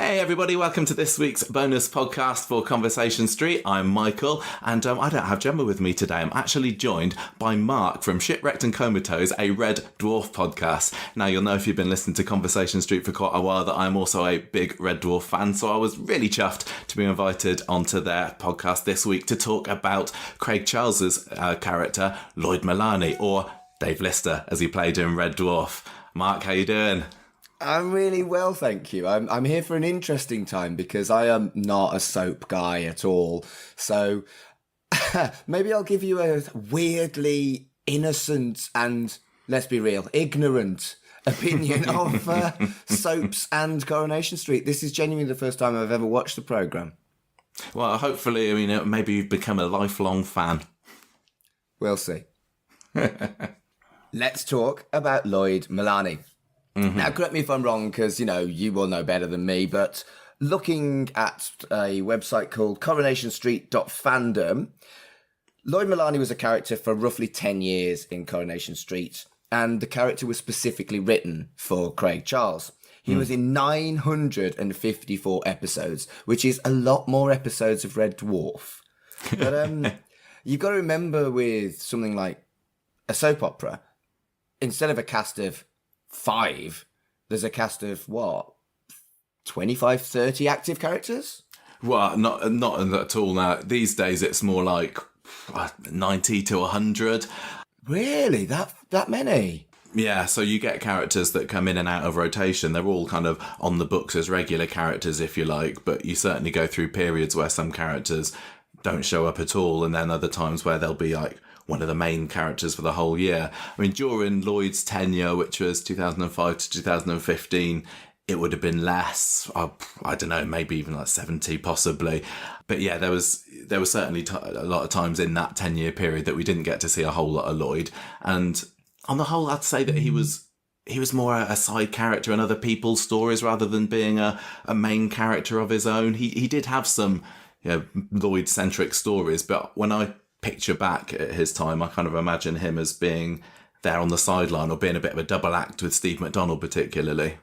Hey everybody, welcome to this week's bonus podcast for Conversation Street. I'm Michael, and I don't have Gemma with me today. I'm actually joined by Mark from Shipwrecked and Comatose, a Red Dwarf podcast. Now, you'll know if you've been listening to Conversation Street for quite a while that I'm also a big Red Dwarf fan, so I was really chuffed to be invited onto their podcast this week to talk about Craig Charles's character, Lloyd Mullaney, or Dave Lister, as he played in Red Dwarf. Mark, how you doing? I'm really well, thank you. I'm here for an interesting time because I am not a soap guy at all. So maybe I'll give you a weirdly innocent and, let's be real, ignorant opinion of soaps and Coronation Street. This is genuinely the first time I've ever watched the programme. Well, hopefully, maybe you've become a lifelong fan. We'll see. Let's talk about Lloyd Mullaney. Mm-hmm. Now, correct me if I'm wrong, because, you will know better than me, but looking at a website called coronationstreet.fandom, Lloyd Mullaney was a character for roughly 10 years in Coronation Street, and the character was specifically written for Craig Charles. He was in 954 episodes, which is a lot more episodes of Red Dwarf. But you've got to remember with something like a soap opera, instead of a cast of 5, there's a cast of 25, 30 active characters? Well, not at all now. These days it's more like 90 to 100. Really? That many? Yeah, so you get characters that come in and out of rotation. They're all kind of on the books as regular characters, if you like, but you certainly go through periods where some characters don't show up at all, and then other times where they'll be like one of the main characters for the whole year. I mean, during Lloyd's tenure, which was 2005 to 2015, it would have been less. I don't know, maybe even like 70 possibly. But yeah, there was certainly a lot of times in that 10-year period that we didn't get to see a whole lot of Lloyd. And on the whole, I'd say that he was more a side character in other people's stories rather than being a main character of his own. He did have some Lloyd-centric stories, but when I picture back at his time, I kind of imagine him as being there on the sideline or being a bit of a double act with Steve McDonald particularly.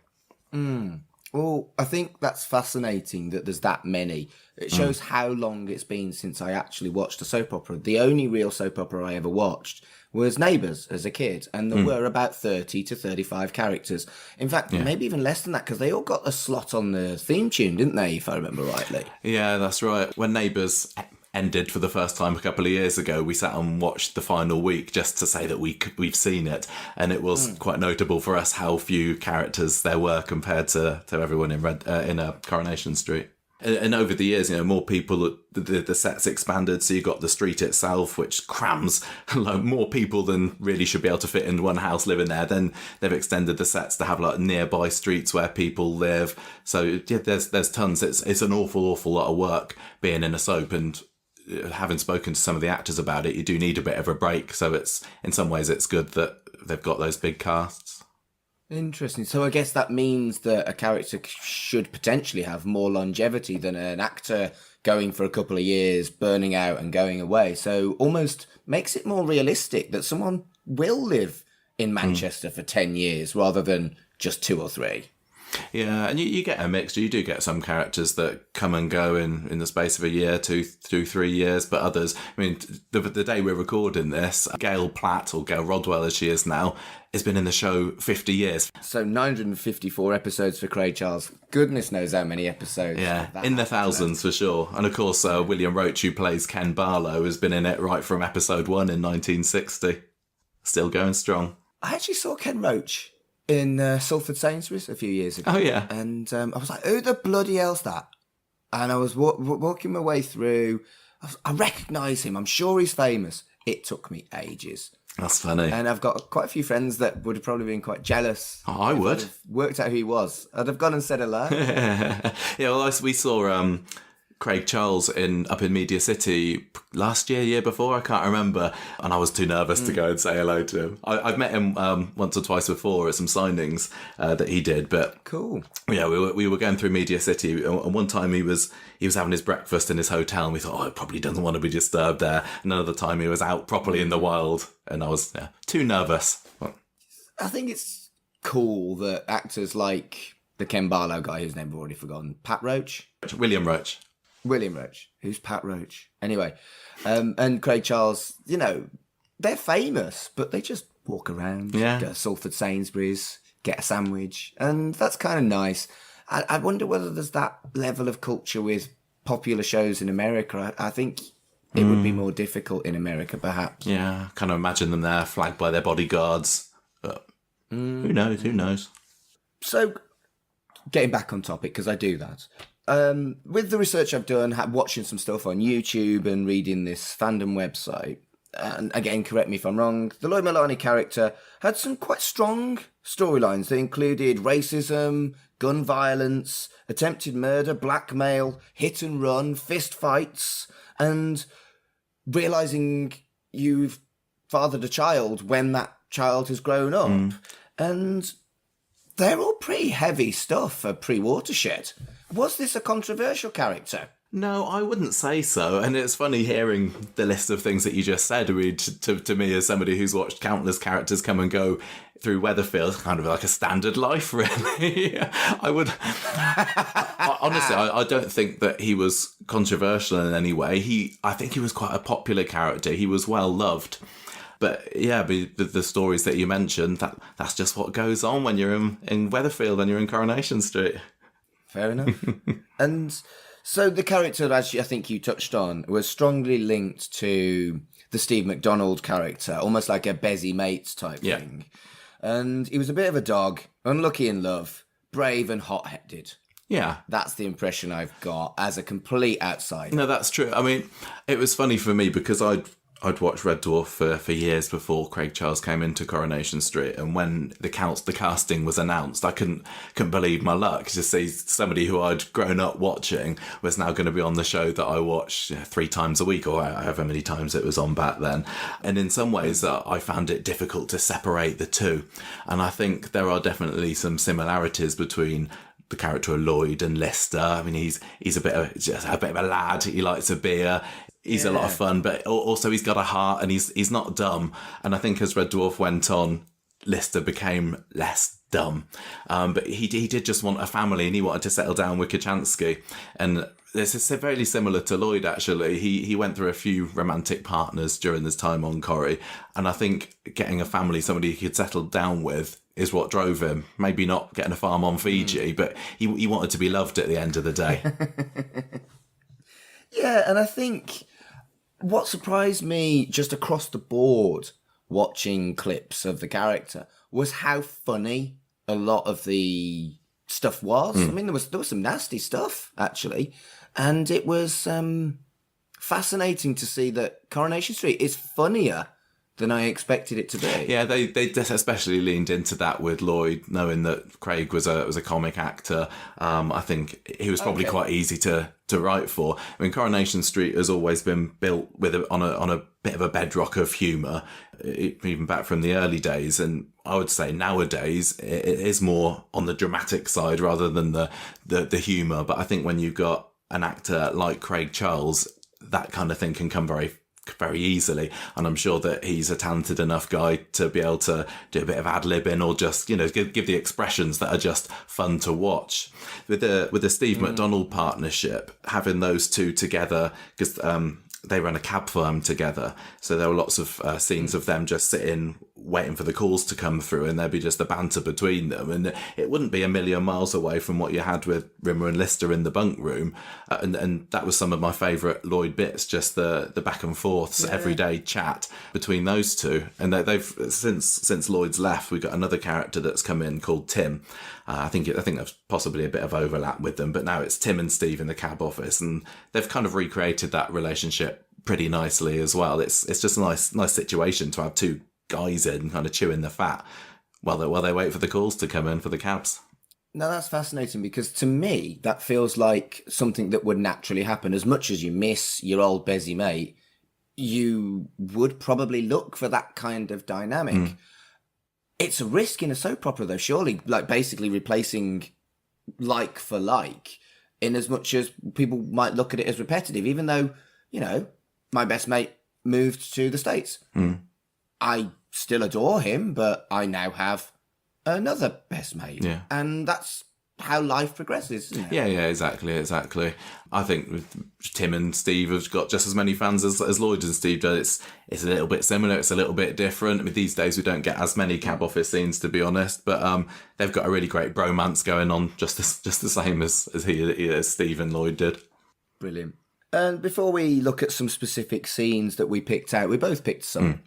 Well, I think that's fascinating that there's that many. It shows how long it's been since I actually watched a soap opera. The only real soap opera I ever watched was Neighbours as a kid, and there were about 30 to 35 characters. In fact, maybe even less than that, because they all got a slot on the theme tune, didn't they, if I remember rightly? Yeah, that's right. When Neighbours ended for the first time a couple of years ago, we sat and watched the final week just to say that we've seen it, and it was quite notable for us how few characters there were compared to everyone in Coronation Street. And over the years, more people, the sets expanded, so you got the street itself, which crams more people than really should be able to fit in one house living there. Then they've extended the sets to have like nearby streets where people live. So yeah, there's tons. It's an awful lot of work being in a soap, and having spoken to some of the actors about it, you do need a bit of a break. So in some ways it's good that they've got those big casts. Interesting. So I guess that means that a character should potentially have more longevity than an actor going for a couple of years, burning out and going away. So almost makes it more realistic that someone will live in Manchester for 10 years rather than just 2 or 3. Yeah, and you get a mixture. You do get some characters that come and go in the space of a year, 2, 3 years, but others, I mean, the day we're recording this, Gail Platt, or Gail Rodwell as she is now, has been in the show 50 years. So 954 episodes for Craig Charles. Goodness knows how many episodes. Yeah, in the thousands for sure. And of course, William Roach, who plays Ken Barlow, has been in it right from episode 1 in 1960. Still going strong. I actually saw Ken Roach in Salford Sainsbury's a few years ago. Oh, yeah. And I was like, who the bloody hell's that? And I was walking my way through. I recognise him. I'm sure he's famous. It took me ages. That's funny. And I've got quite a few friends that would have probably been quite jealous. Oh, I would. I'd have worked out who he was. I'd have gone and said hello. Yeah, well, we saw Craig Charles up in Media City last year before, I can't remember, and I was too nervous to go and say hello to him. I've met him once or twice before at some signings that he did, but cool. Yeah, we were going through Media City, and one time he was having his breakfast in his hotel, and we thought, he probably doesn't want to be disturbed there. Another time he was out properly in the wild, and I was too nervous. I think it's cool that actors like the Ken Barlow guy whose name I've already forgotten. Pat Roach? William Roach. William Roach. Who's Pat Roach? Anyway, and Craig Charles, they're famous, but they just walk around, go to Salford Sainsbury's, get a sandwich, and that's kind of nice. I wonder whether there's that level of culture with popular shows in America. I think it would be more difficult in America, perhaps. Yeah, kind of imagine them there, flagged by their bodyguards. But who knows? Who knows? So, getting back on topic, because I do that. With the research I've done, watching some stuff on YouTube and reading this fandom website, and again, correct me if I'm wrong, the Lloyd Mullaney character had some quite strong storylines that included racism, gun violence, attempted murder, blackmail, hit and run, fist fights, and realising you've fathered a child when that child has grown up. And they're all pretty heavy stuff for pre-Watershed. Was this a controversial character? No, I wouldn't say so. And it's funny hearing the list of things that you just said. I mean, to me, as somebody who's watched countless characters come and go through Weatherfield, kind of like a standard life, really. Honestly, I don't think that he was controversial in any way. I think he was quite a popular character. He was well loved. But yeah, the stories that you mentioned, that's just what goes on when you're in Weatherfield and you're in Coronation Street. Fair enough. And so the character, as I think you touched on, was strongly linked to the Steve McDonald character, almost like a Bezzy Mates type thing. And he was a bit of a dog, unlucky in love, brave and hot-headed. Yeah. That's the impression I've got as a complete outsider. No, that's true. I mean, it was funny for me because I'd watched Red Dwarf for years before Craig Charles came into Coronation Street, and when the casting was announced, I couldn't believe my luck to see somebody who I'd grown up watching was now going to be on the show that I watched 3 times a week, or however many times it was on back then. And in some ways, I found it difficult to separate the two, and I think there are definitely some similarities between the character of Lloyd and Lister. I mean, he's a bit of a lad. He likes a beer. He's a lot of fun, but also he's got a heart and he's not dumb. And I think as Red Dwarf went on, Lister became less dumb. But he did just want a family and he wanted to settle down with Kachansky. And this is very similar to Lloyd, actually. He went through a few romantic partners during his time on Corrie. And I think getting a family, somebody he could settle down with, is what drove him. Maybe not getting a farm on Fiji, but he wanted to be loved at the end of the day. Yeah, and I think what surprised me just across the board watching clips of the character was how funny a lot of the stuff was. I mean, there was some nasty stuff, actually. And it was fascinating to see that Coronation Street is funnier than I expected it to be. Yeah, they especially leaned into that with Lloyd, knowing that Craig was a comic actor. I think he was probably quite easy to write for. I mean, Coronation Street has always been built on a bit of a bedrock of humour, even back from the early days. And I would say nowadays it is more on the dramatic side rather than the humour. But I think when you've got an actor like Craig Charles, that kind of thing can come very easily, and I'm sure that he's a talented enough guy to be able to do a bit of ad-libbing or just give the expressions that are just fun to watch. With the Steve McDonald partnership, having those two together, because they run a cab firm together, so there were lots of scenes of them just sitting waiting for the calls to come through, and there'd be just the banter between them, and it wouldn't be a million miles away from what you had with Rimmer and Lister in the bunk room, and that was some of my favourite Lloyd bits, just the back and forths, everyday chat between those two. And they've since Lloyd's left, we've got another character that's come in called Tim. I think there's possibly a bit of overlap with them, but now it's Tim and Steve in the cab office, and they've kind of recreated that relationship pretty nicely as well. It's just a nice situation to have two guys in kind of chewing the fat while they wait for the calls to come in for the cabs. Now that's fascinating, because to me that feels like something that would naturally happen. As much as you miss your old Bezzy mate, you would probably look for that kind of dynamic. It's a risk in a soap opera though, surely, like basically replacing like for like, in as much as people might look at it as repetitive, even though, my best mate moved to the States. I still adore him, but I now have another best mate. Yeah. And that's how life progresses, isn't it? Yeah, exactly. I think Tim and Steve have got just as many fans as Lloyd and Steve do. It's a little bit similar. It's a little bit different. I mean, these days we don't get as many cab office scenes, to be honest. But they've got a really great bromance going on, just the same as Steve and Lloyd did. Brilliant. And before we look at some specific scenes that we picked out, we both picked some.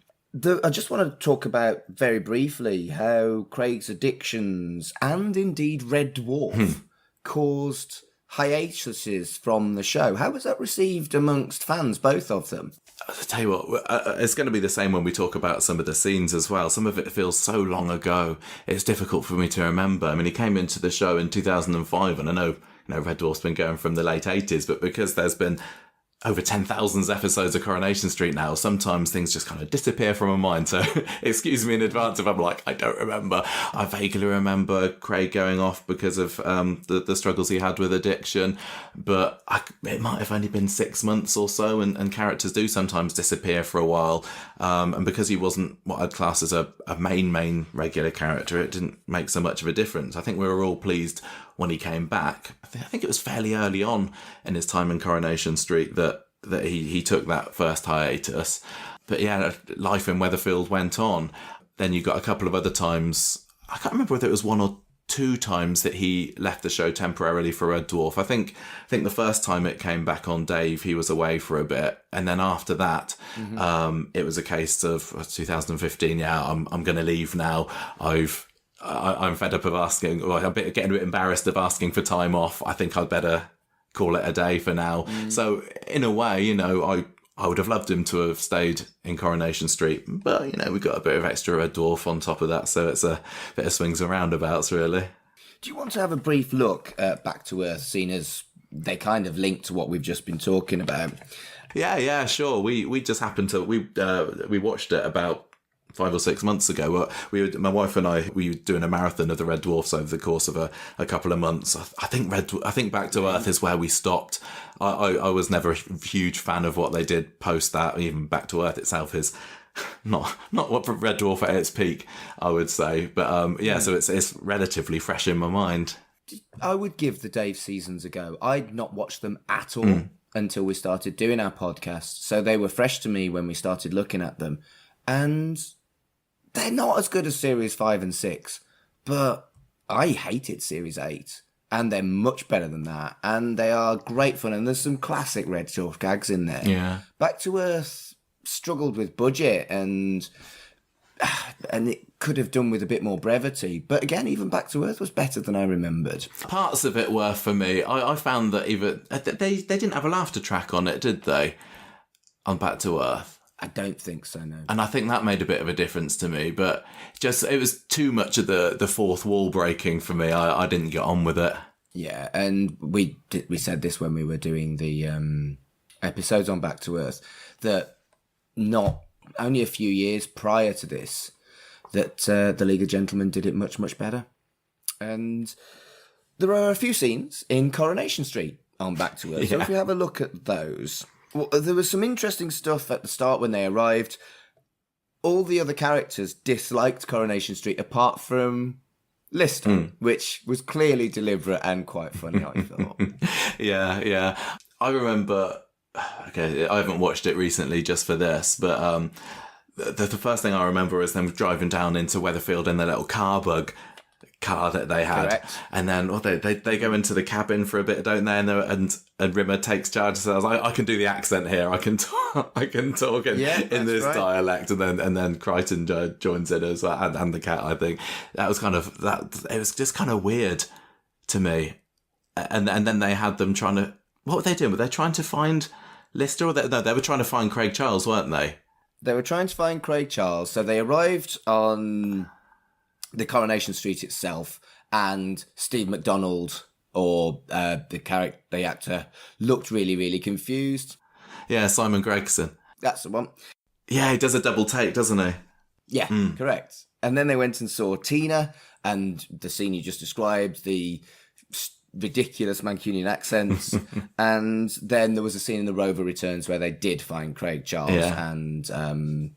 I just want to talk about very briefly how Craig's addictions and indeed Red Dwarf caused hiatuses from the show. How was that received amongst fans, both of them? I'll tell you what, it's going to be the same when we talk about some of the scenes as well. Some of it feels so long ago, it's difficult for me to remember. I mean, he came into the show in 2005, and I know Red Dwarf's been going from the late 80s, but because there's been over 10,000 episodes of Coronation Street now, sometimes things just kind of disappear from my mind. So excuse me in advance if I'm like, I don't remember. I vaguely remember Craig going off because of the struggles he had with addiction, but it might have only been 6 months or so, and characters do sometimes disappear for a while. And because he wasn't what I'd class as a main regular character, it didn't make so much of a difference. I think we were all pleased when he came back. I think it was fairly early on in his time in Coronation Street that he took that first hiatus. But yeah, life in Weatherfield went on. Then you got a couple of other times. I can't remember whether it was 1 or 2 times that he left the show temporarily for Red Dwarf. I think the first time it came back on Dave, he was away for a bit, and then after that, it was a case of 2015. Yeah, I'm going to leave now. I'm fed up of asking, or I'm getting a bit embarrassed of asking for time off. I think I'd better call it a day for now. So in a way, I would have loved him to have stayed in Coronation Street, but we got a bit of extra Red Dwarf on top of that, so it's a bit of swings and roundabouts, really. Do you want to have a brief look at Back to Earth, seeing as they kind of link to what we've just been talking about? Yeah, sure. We just happened to we watched it about 5 or 6 months ago. My wife and I were doing a marathon of the Red Dwarfs over the course of a couple of months. I think Back to Earth is where we stopped. I was never a huge fan of what they did post that. Even Back to Earth itself is not what Red Dwarf at its peak, I would say. But so it's relatively fresh in my mind. I would give the Dave seasons a go. I'd not watched them at all until we started doing our podcast, so they were fresh to me when we started looking at them, and they're not as good as Series 5 and 6, but I hated Series 8, and they're much better than that, and they are great fun, and there's some classic Red Dwarf gags in there. Yeah. Back to Earth struggled with budget, and it could have done with a bit more brevity, but again, even Back to Earth was better than I remembered. Parts of it were for me. I found that even they didn't have a laughter track on it, did they? On Back to Earth. I don't think so, no. And I think that made a bit of a difference to me, but it was too much of the fourth wall breaking for me. I didn't get on with it. Yeah, and we said this when we were doing the episodes on Back to Earth, that not only a few years prior to this, that the League of Gentlemen did it much, much better. And there are a few scenes in Coronation Street on Back to Earth. So if we have a look at those... Well, there was some interesting stuff at the start when they arrived. All the other characters disliked Coronation Street apart from Lister, which was clearly deliberate and quite funny, I thought. Yeah. I remember, okay, I haven't watched it recently just for this, but the first thing I remember is them driving down into Weatherfield in their little car that they had. Correct. And then they go into the cabin for a bit, don't they? And Rimmer takes charge and says, I can do the accent here. I can talk in this dialect. And then Crichton joins in as well, and the cat, I think. That was kind of, it was just kind of weird to me. And then they had them trying to, what were they doing? Were they trying to find Lister? Or they were trying to find Craig Charles, weren't they? They were trying to find Craig Charles. So they arrived on the Coronation Street itself, and Steve McDonald, or the actor, looked really, really confused. Yeah, Simon Gregson. That's the one. Yeah, he does a double take, doesn't he? Yeah, correct. And then they went and saw Tina, and the scene you just described, the ridiculous Mancunian accents. And then there was a scene in The Rover Returns where they did find Craig Charles, and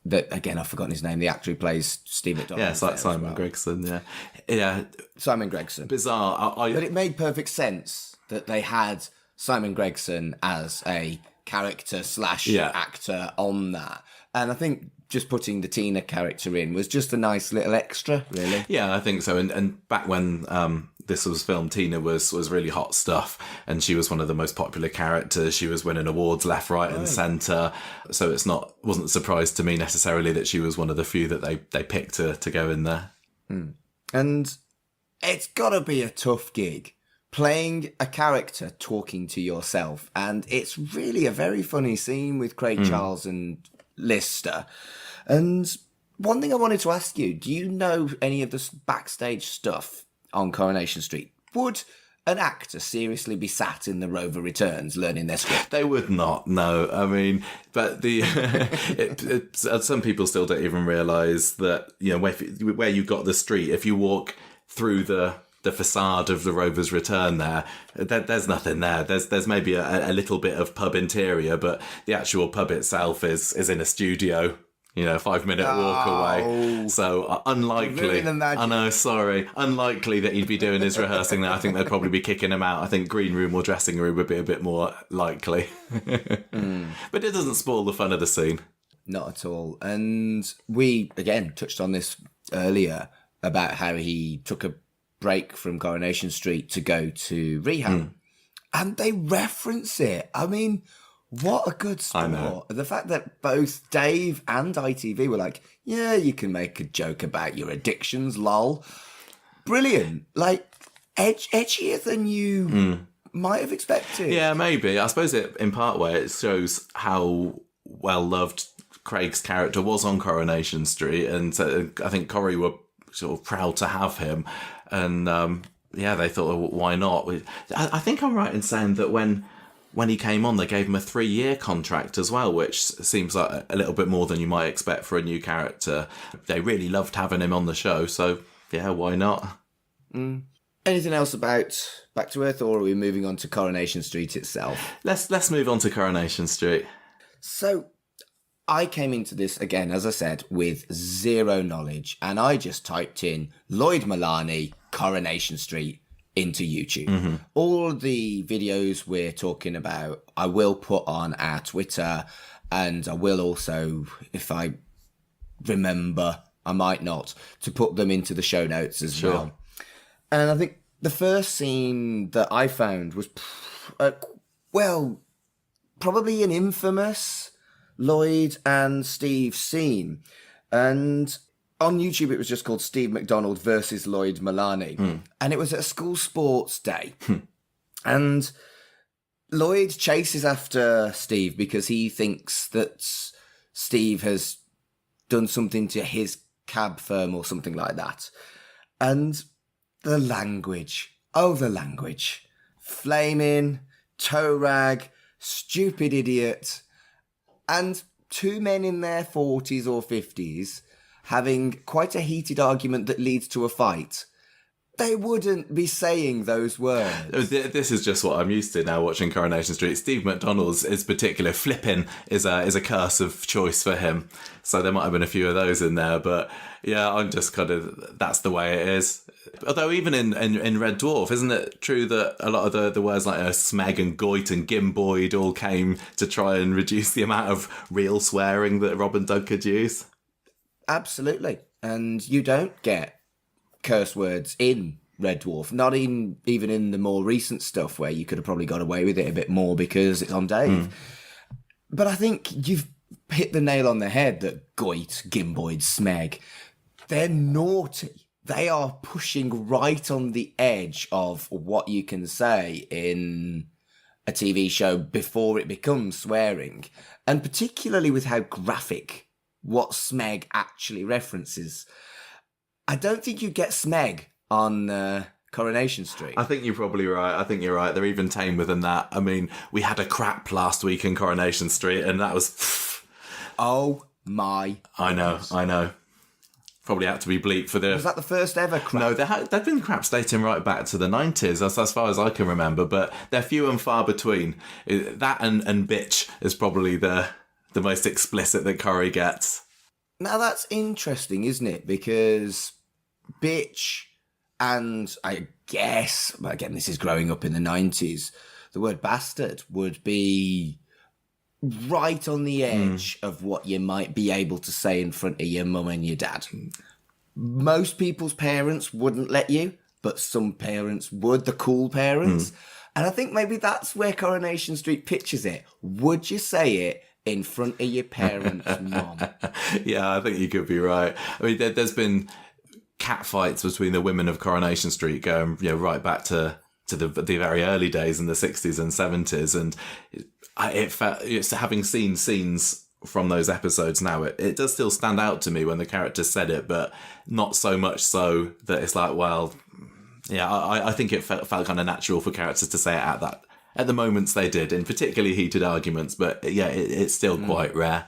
that, again, I've forgotten his name, the actor who plays Steve McDonald. Yeah, it's like Simon Gregson, yeah. Yeah, Simon Gregson. bizarre. But it made perfect sense that they had Simon Gregson as a character / actor on that. And I think just putting the Tina character in was just a nice little extra, really. Yeah, I think so. And back when this was filmed, Tina was really hot stuff, and she was one of the most popular characters. She was winning awards left, right, and centre. So wasn't a surprise to me necessarily that she was one of the few that they picked to go in there. And it's got to be a tough gig, playing a character talking to yourself. And it's really a very funny scene with Craig Charles and Lister. And one thing I wanted to ask you, do you know any of the backstage stuff on Coronation Street? Would an actor seriously be sat in the Rover Returns learning their script? They would not, no. I mean, but some people still don't even realise that, where you got the street, if you walk through the facade of the Rover's Return there's nothing there. There's maybe a little bit of pub interior, but the actual pub itself is in a studio, 5-minute walk away. So unlikely. I know, sorry. Unlikely that he'd be doing his rehearsing there. I think they'd probably be kicking him out. I think green room or dressing room would be a bit more likely. But it doesn't spoil the fun of the scene. Not at all. And we, again, touched on this earlier about how he took a break from Coronation Street to go to rehab. And they reference it. I mean, what a good sport. I know. The fact that both Dave and ITV were like, yeah, you can make a joke about your addictions, lol. Brilliant. Like, edgier than you might have expected. Yeah, maybe. I suppose in part way it shows how well loved Craig's character was on Coronation Street. And so I think Corrie were sort of proud to have him. And they thought, well, why not? I think I'm right in saying that when he came on, they gave him a 3-year contract as well, which seems like a little bit more than you might expect for a new character. They really loved having him on the show, so yeah, why not? Anything else about Back to Earth, or are we moving on to Coronation Street itself? Let's move on to Coronation Street. So I came into this, again, as I said, with zero knowledge, and I just typed in Lloyd Mullaney, Coronation Street, into YouTube. All the videos we're talking about, I will put on our Twitter, and I will also, if I remember, I might not, to put them into the show notes as well. And I think the first scene that I found was, probably an infamous Lloyd and Steve scene. And on YouTube, it was just called Steve McDonald versus Lloyd Mullaney. And it was at a school sports day. And Lloyd chases after Steve because he thinks that Steve has done something to his cab firm or something like that. And the language. Oh, the language. Flaming, toe rag, stupid idiot. And two men in their 40s or 50s having quite a heated argument that leads to a fight. They wouldn't be saying those words. This is just what I'm used to now watching Coronation Street. Steve McDonald's is particular. Flipping is a curse of choice for him. So there might have been a few of those in there. But yeah, I'm just kind of, that's the way it is. Although even in Red Dwarf, isn't it true that a lot of the words like smeg and goit and gimboid all came to try and reduce the amount of real swearing that Rob and Doug could use? Absolutely. And you don't get curse words in Red Dwarf, not even in the more recent stuff where you could have probably got away with it a bit more because it's on Dave. But I think you've hit the nail on the head that goit, gimboid, smeg, they're naughty. They are pushing right on the edge of what you can say in a TV show before it becomes swearing. And particularly with how graphic what smeg actually references. I don't think you get smeg on Coronation Street. I think you're probably right. I think you're right. They're even tamer than that. I mean, we had a crap last week in Coronation Street, and that was... Oh my... I know. Probably had to be bleeped for the... Was that the first ever crap? No, there've been craps dating right back to the 90s, as far as I can remember, but they're few and far between. That and bitch is probably the most explicit that Corrie gets. Now that's interesting, isn't it? Because bitch and I guess, but again, this is growing up in the 90s, the word bastard would be right on the edge of what you might be able to say in front of your mum and your dad. Most people's parents wouldn't let you, but some parents would, the cool parents. And I think maybe that's where Coronation Street pictures it. Would you say it in front of your parents' mum? Yeah, I think you could be right. I mean, there's been cat fights between the women of Coronation Street going, right back to the very early days in the 60s and 70s. And it felt, having seen scenes from those episodes now, it does still stand out to me when the characters said it, but not so much so that it's like, well, yeah, I think it felt kind of natural for characters to say it at the moments they did, in particularly heated arguments. But yeah, it's still quite rare.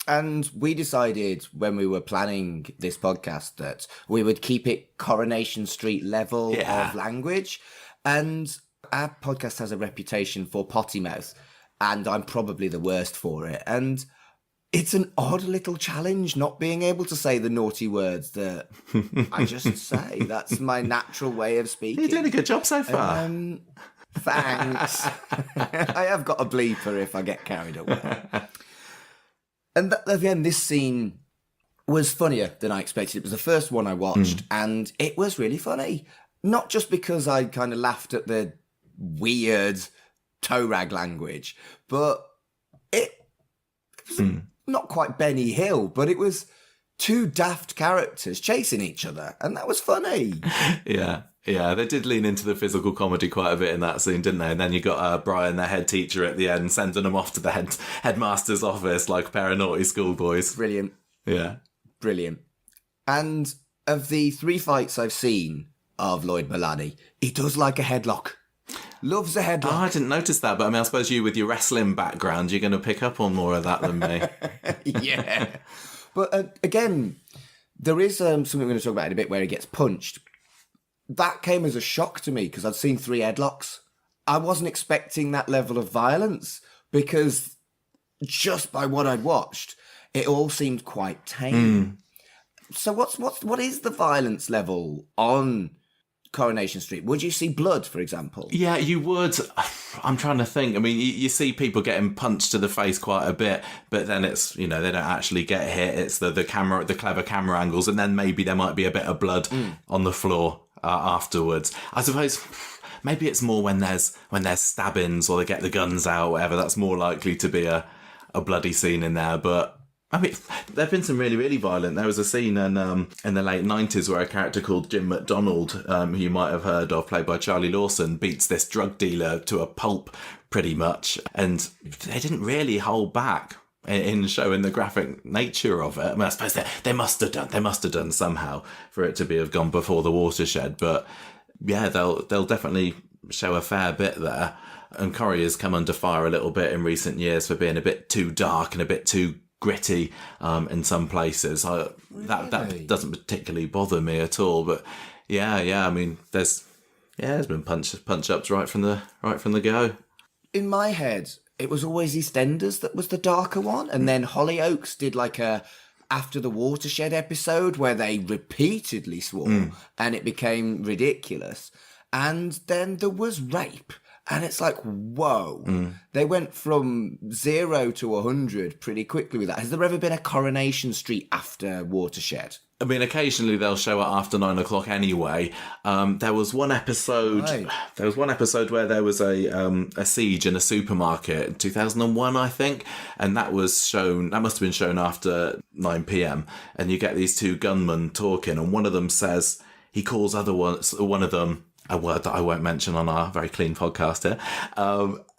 And we decided when we were planning this podcast that we would keep it Coronation Street level of language. And our podcast has a reputation for potty mouth, and I'm probably the worst for it. And it's an odd little challenge not being able to say the naughty words that I just say. That's my natural way of speaking. You're doing a good job so far. Thanks. I have got a bleeper if I get carried away. And again, this scene was funnier than I expected. It was the first one I watched, and it was really funny. Not just because I kind of laughed at the weird toe rag language, but it was not quite Benny Hill, but it was two daft characters chasing each other, and that was funny. Yeah, they did lean into the physical comedy quite a bit in that scene, didn't they? And then you got Brian, their head teacher, at the end, sending them off to the headmaster's office like a pair of naughty schoolboys. Brilliant. Yeah. Brilliant. And of the 3 fights I've seen of Lloyd Mullaney, he does like a headlock. Loves a headlock. Oh, I didn't notice that, but I mean, I suppose you, with your wrestling background, you're going to pick up on more of that than me. Yeah. But again, there is something we're going to talk about in a bit where he gets punched. That came as a shock to me because I'd seen 3 headlocks. I wasn't expecting that level of violence because just by what I'd watched, it all seemed quite tame. So what is the violence level on Coronation Street? Would you see blood, for example? Yeah, you would. I'm trying to think. I mean, you see people getting punched to the face quite a bit, but then it's, they don't actually get hit. It's the clever camera angles, and then maybe there might be a bit of blood on the floor afterwards. I suppose maybe it's more when there's stabbings or they get the guns out, whatever. That's more likely to be a bloody scene in there, but I mean, there have been some really, really violent. There was a scene in the late 90s where a character called Jim McDonald, who you might have heard of, played by Charlie Lawson, beats this drug dealer to a pulp, pretty much. And they didn't really hold back in showing the graphic nature of it. I mean, I suppose they must have done somehow for it to have gone before the watershed. But yeah, they'll definitely show a fair bit there. And Corrie has come under fire a little bit in recent years for being a bit too dark and a bit too gritty in some places. That doesn't particularly bother me at all. But yeah. I mean, there's been punch ups right from the go. In my head, it was always EastEnders that was the darker one, and then Hollyoaks did like a After the Watershed episode where they repeatedly swore, and it became ridiculous. And then there was rape. And it's like, whoa. They went from 0 to 100 pretty quickly with that. Has there ever been a Coronation Street after Watershed? I mean, occasionally they'll show it after 9 o'clock anyway. There was one episode. Right. There was one episode where there was a siege in a supermarket in 2001, I think, and that was shown. That must have been shown after 9 p.m. And you get these 2 gunmen talking, and one of them says he calls one of them a word that I won't mention on our very clean podcast here.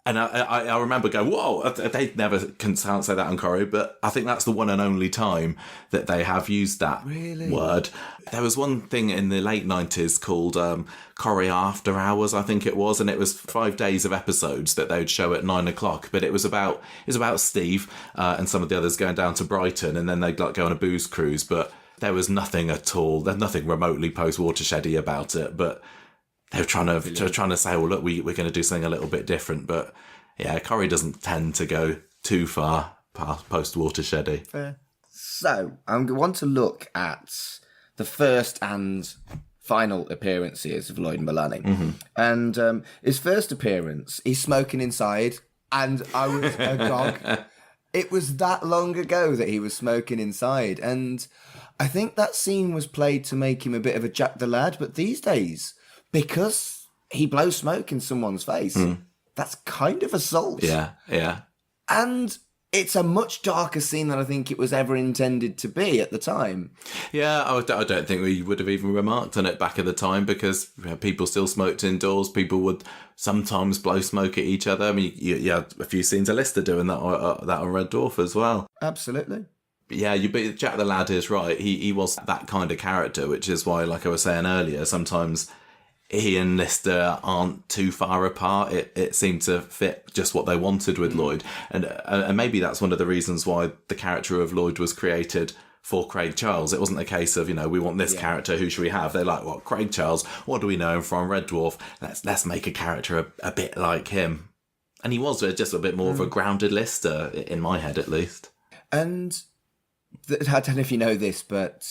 And I remember going, whoa, they never can't say that on Corrie, but I think that's the one and only time that they have used that word. There was one thing in the late 90s called Corrie After Hours, I think it was, and it was 5 days of episodes that they would show at 9 o'clock. But it was about Steve and some of the others going down to Brighton, and then they'd go on a booze cruise. But there was nothing at all. There's nothing remotely post-watersheddy about it, but they were trying to say, well, look, we're going to do something a little bit different. But yeah, Corrie doesn't tend to go too far past post-watersheddy. Fair. So I want to look at the first and final appearances of Lloyd and Mullaney. Mm-hmm. And his first appearance, he's smoking inside, and I was agog. It was that long ago that he was smoking inside, and I think that scene was played to make him a bit of a Jack the Lad, but these days, because he blows smoke in someone's face, that's kind of assault. Yeah, yeah. And it's a much darker scene than I think it was ever intended to be at the time. Yeah, I don't think we would have even remarked on it back at the time because people still smoked indoors. People would sometimes blow smoke at each other. I mean, you had a few scenes of Lister doing that on Red Dwarf as well. Absolutely. But yeah, Jack the Lad is right. He was that kind of character, which is why, like I was saying earlier, sometimes he and Lister aren't too far apart. It seemed to fit just what they wanted with Lloyd. And maybe that's one of the reasons why the character of Lloyd was created for Craig Charles. It wasn't a case of, we want this character, who should we have? They're like, well, Craig Charles, what do we know him from? Red Dwarf. Let's make a character a bit like him. And he was just a bit more of a grounded Lister, in my head at least. And I don't know if you know this, but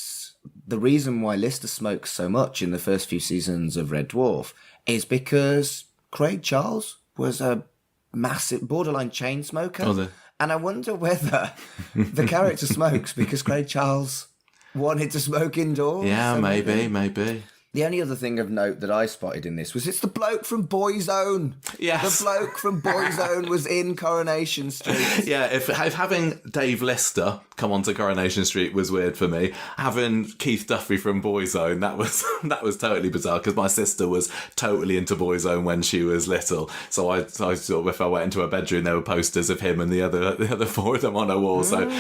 the reason why Lister smokes so much in the first few seasons of Red Dwarf is because Craig Charles was a massive borderline chain smoker. And I wonder whether the character smokes because Craig Charles wanted to smoke indoors. Yeah, so maybe. The only other thing of note that I spotted in this was it's the bloke from Boyzone. Yes. The bloke from Boyzone was in Coronation Street. Yeah, if having Dave Lister come onto Coronation Street was weird for me, having Keith Duffy from Boyzone, that was totally bizarre because my sister was totally into Boyzone when she was little. So I sort of, if I went into her bedroom, there were posters of him and the other four of them on a wall. So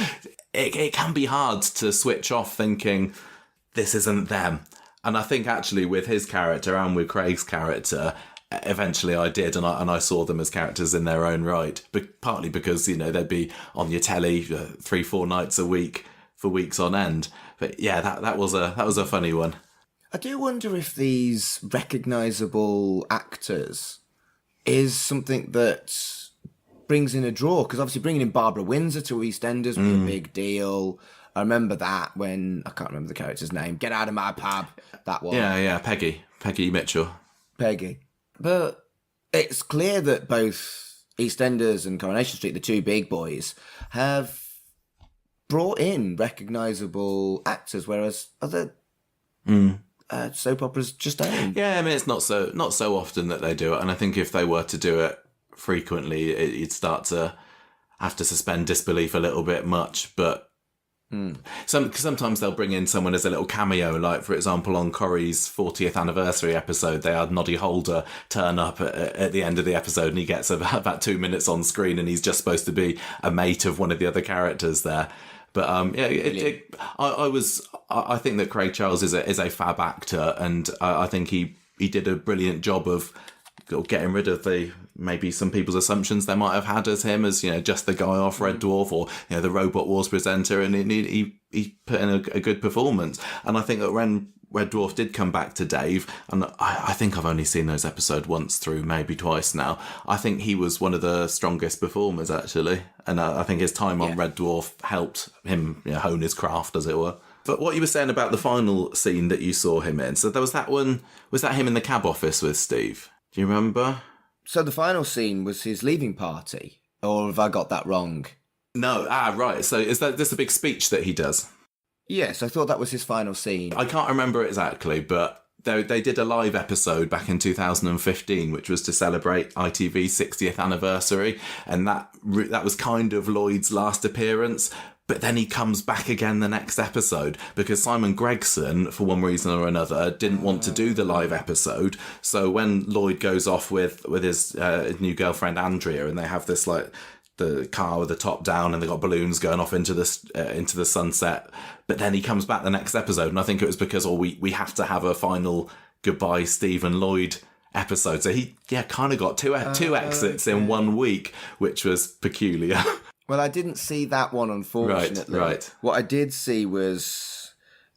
it can be hard to switch off thinking this isn't them. And I think actually with his character and with Craig's character, eventually I did, and I saw them as characters in their own right. But partly because they'd be on your telly 3-4 nights a week for weeks on end. But yeah, that was a funny one. I do wonder if these recognisable actors is something that brings in a draw, because obviously bringing in Barbara Windsor to EastEnders was a big deal. I remember that when, I can't remember the character's name, Get Out of My Pub, that one. Yeah, Peggy Mitchell. Peggy. But it's clear that both EastEnders and Coronation Street, the two big boys, have brought in recognisable actors, whereas other soap operas just don't. Yeah, I mean, it's not so often that they do it, and I think if they were to do it frequently, you'd start to have to suspend disbelief a little bit much, but sometimes they'll bring in someone as a little cameo, like for example on Corrie's 40th anniversary episode, they had Noddy Holder turn up at the end of the episode, and he gets about 2 minutes on screen, and he's just supposed to be a mate of one of the other characters there. But I think that Craig Charles is a fab actor, and I think he did a brilliant job of getting rid of maybe some people's assumptions they might have had as him as just the guy off Red Dwarf or the Robot Wars presenter, and he put in a good performance. And I think that when Red Dwarf did come back to Dave, and I think I've only seen those episodes once through, maybe twice now, I think he was one of the strongest performers actually, and I think his time on Red Dwarf helped him hone his craft, as it were. But what you were saying about the final scene that you saw him in, so there was that one, was that him in the cab office with Steve? Do you remember? So the final scene was his leaving party, or have I got that wrong? No, right. So is this a big speech that he does? Yes, I thought that was his final scene. I can't remember exactly, but they did a live episode back in 2015, which was to celebrate ITV's 60th anniversary, and that was kind of Lloyd's last appearance. But then he comes back again the next episode because Simon Gregson, for one reason or another, didn't want to do the live episode. So when Lloyd goes off with his new girlfriend Andrea, and they have this like the car with the top down, and they got balloons going off into the sunset. But then he comes back the next episode, and I think it was because we have to have a final goodbye Stephen Lloyd episode. So he kind of got two exits in 1 week, which was peculiar. Well, I didn't see that one, unfortunately. Right. What I did see was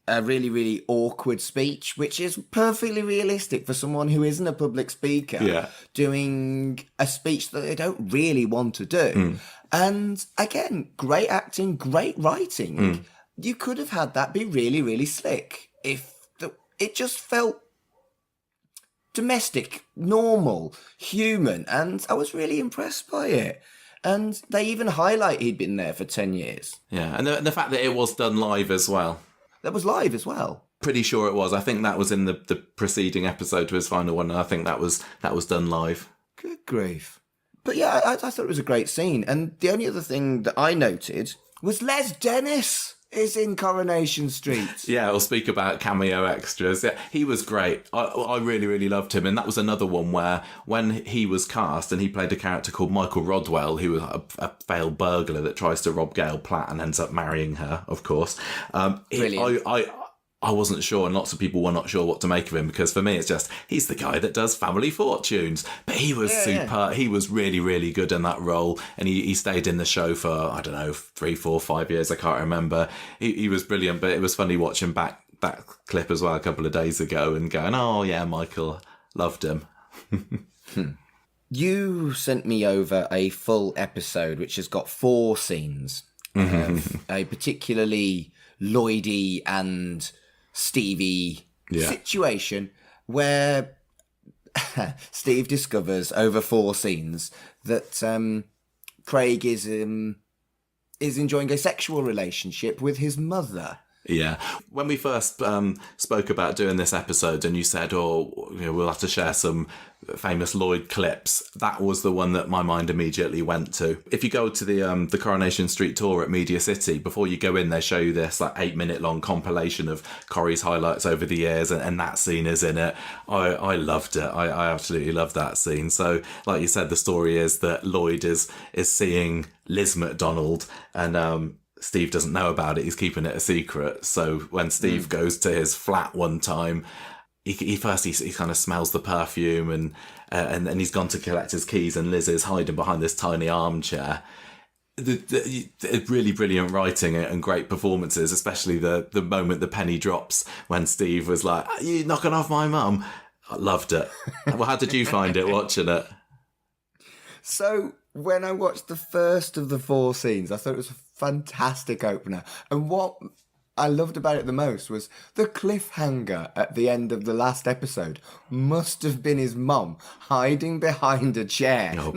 a really, really awkward speech, which is perfectly realistic for someone who isn't a public speaker doing a speech that they don't really want to do. And again, great acting, great writing. you could have had that be really, really slick it just felt domestic, normal, human, and I was really impressed by it. And they even highlight he'd been there for 10 years. Yeah, and the fact that it was done live as well. That was live as well. Pretty sure it was. I think that was in the preceding episode to his final one, and I think that was done live. Good grief. But yeah, I thought it was a great scene. And the only other thing that I noted was Les Dennis is in Coronation Street. Yeah, I'll speak about cameo extras. Yeah, he was great. I really, really loved him. And that was another one where when he was cast and he played a character called Michael Rodwell, who was a failed burglar that tries to rob Gail Platt and ends up marrying her, of course. I wasn't sure, and lots of people were not sure what to make of him, because for me it's just, he's the guy that does Family Fortunes. But he was super. He was really, really good in that role, and he stayed in the show for, I don't know, 3, 4, 5 years, I can't remember. He was brilliant, but it was funny watching back that clip as well a couple of days ago and going, oh yeah, Michael, loved him. You sent me over a full episode which has got 4 scenes of a particularly Lloydy and Stevie situation where Steve discovers over 4 scenes that Craig is enjoying a sexual relationship with his mother. Yeah. When we first spoke about doing this episode and you said, we'll have to share some famous Lloyd clips, that was the one that my mind immediately went to. If you go to the Coronation Street tour at Media City, before you go in, they show you this 8-minute long compilation of Corrie's highlights over the years, and that scene is in it. I loved it. I absolutely loved that scene. So, like you said, the story is that Lloyd is seeing Liz McDonald, and Steve doesn't know about it. He's keeping it a secret. So when Steve goes to his flat one time, he kind of smells the perfume, and he's gone to collect his keys, and Liz is hiding behind this tiny armchair. The really brilliant writing and great performances, especially the moment the penny drops when Steve was like, "Are you knocking off my mum?" I loved it. Well, how did you find it watching it? So when I watched the first of the 4 scenes, I thought it was a fantastic opener. And what I loved about it the most was the cliffhanger at the end of the last episode must have been his mum hiding behind a chair. Oh,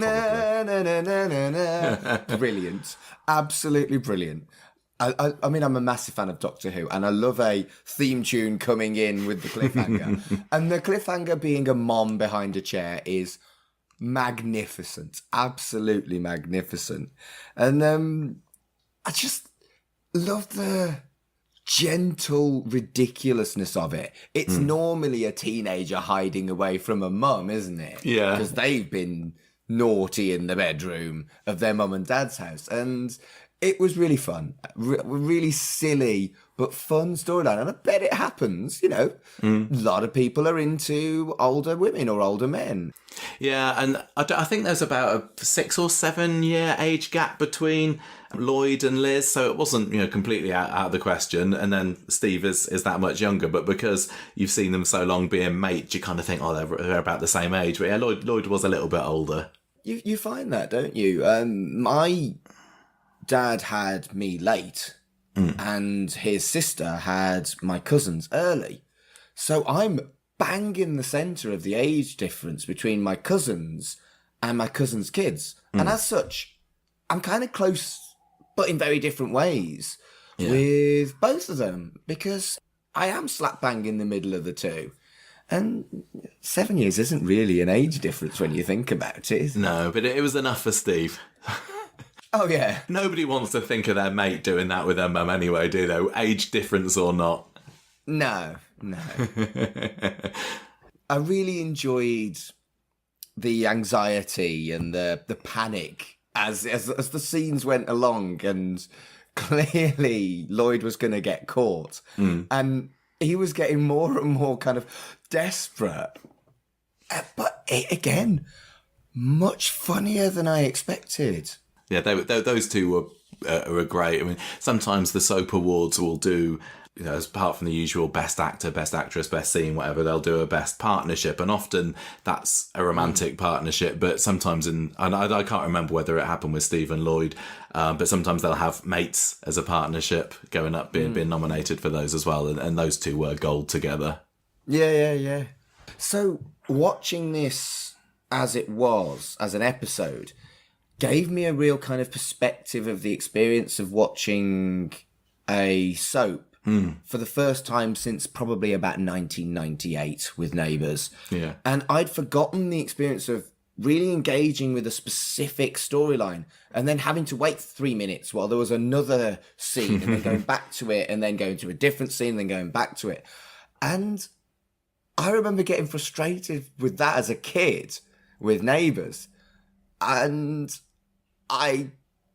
Brilliant. Absolutely brilliant. I mean, I'm a massive fan of Doctor Who, and I love a theme tune coming in with the cliffhanger. And the cliffhanger being a mom behind a chair is magnificent. Absolutely magnificent. And I just love the gentle ridiculousness of it. It's normally a teenager hiding away from a mum, isn't it? Yeah. Because they've been naughty in the bedroom of their mum and dad's house. And it was really fun. Really silly, but fun storyline. And I bet it happens, a lot of people are into older women or older men. Yeah, and I think there's about a 6 or 7 year age gap between Lloyd and Liz, so it wasn't completely out of the question. And then Steve is that much younger, but because you've seen them so long being mates, you kind of think, they're about the same age. But yeah, Lloyd was a little bit older. You find that, don't you? My dad had me late, and his sister had my cousins early, so I'm bang in the centre of the age difference between my cousins and my cousins' kids. And as such, I'm kind of close, but in very different ways with both of them, because I am slap bang in the middle of the two. And 7 years isn't really an age difference when you think about it. No, but it was enough for Steve. Oh, yeah. Nobody wants to think of their mate doing that with their mum anyway, do they? Age difference or not. No. I really enjoyed the anxiety and the panic as the scenes went along, and clearly Lloyd was going to get caught, and he was getting more and more kind of desperate. But again, much funnier than I expected. Yeah, those two were great. I mean, sometimes the soap awards will do you know, apart from the usual best actor, best actress, best scene, whatever, they'll do a best partnership. And often that's a romantic partnership, but sometimes and I can't remember whether it happened with Steve and Lloyd, but sometimes they'll have Mates as a partnership going up, being nominated for those as well. And those two were gold together. Yeah. So watching this as it was, as an episode, gave me a real kind of perspective of the experience of watching a soap for the first time since probably about 1998 with Neighbours. Yeah. And I'd forgotten the experience of really engaging with a specific storyline and then having to wait 3 minutes while there was another scene and then going back to it and then going to a different scene and then going back to it. And I remember getting frustrated with that as a kid with Neighbours. And I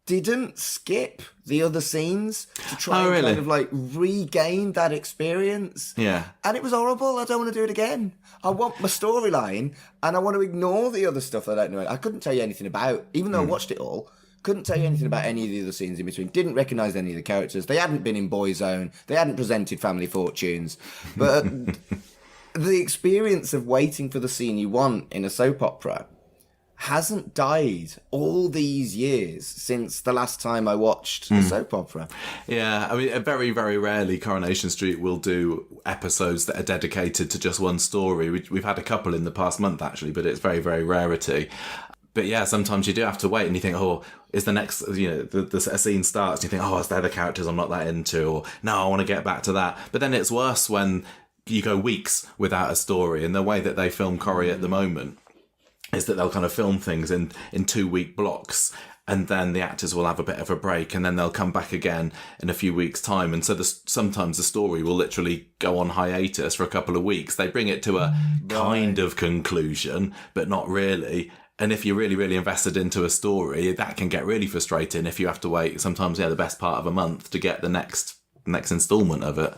didn't skip the other scenes to try and kind of like regain that experience. Yeah. And it was horrible. I don't want to do it again. I want my storyline and I want to ignore the other stuff I don't know. I couldn't tell you anything about, even though I watched it all, couldn't tell you anything about any of the other scenes in between. Didn't recognise any of the characters. They hadn't been in Boyzone. They hadn't presented Family Fortunes. But the experience of waiting for the scene you want in a soap opera hasn't died all these years since the last time I watched a soap opera. Yeah, I mean, very, very rarely Coronation Street will do episodes that are dedicated to just one story. We've had a couple in the past month, actually, but it's very, very rarity. But yeah, sometimes you do have to wait and you think, oh, is the next, you know, a scene starts and you think, oh, is there the characters I'm not that into? Or, no, I want to get back to that. But then it's worse when you go weeks without a story. And the way that they film Corrie at the moment is that they'll kind of film things in 2-week blocks, and then the actors will have a bit of a break, and then they'll come back again in a few weeks' time. And so sometimes the story will literally go on hiatus for a couple of weeks. They bring it to a kind of conclusion, but not really. And if you're really, really invested into a story, that can get really frustrating if you have to wait sometimes, the best part of a month to get the next instalment of it.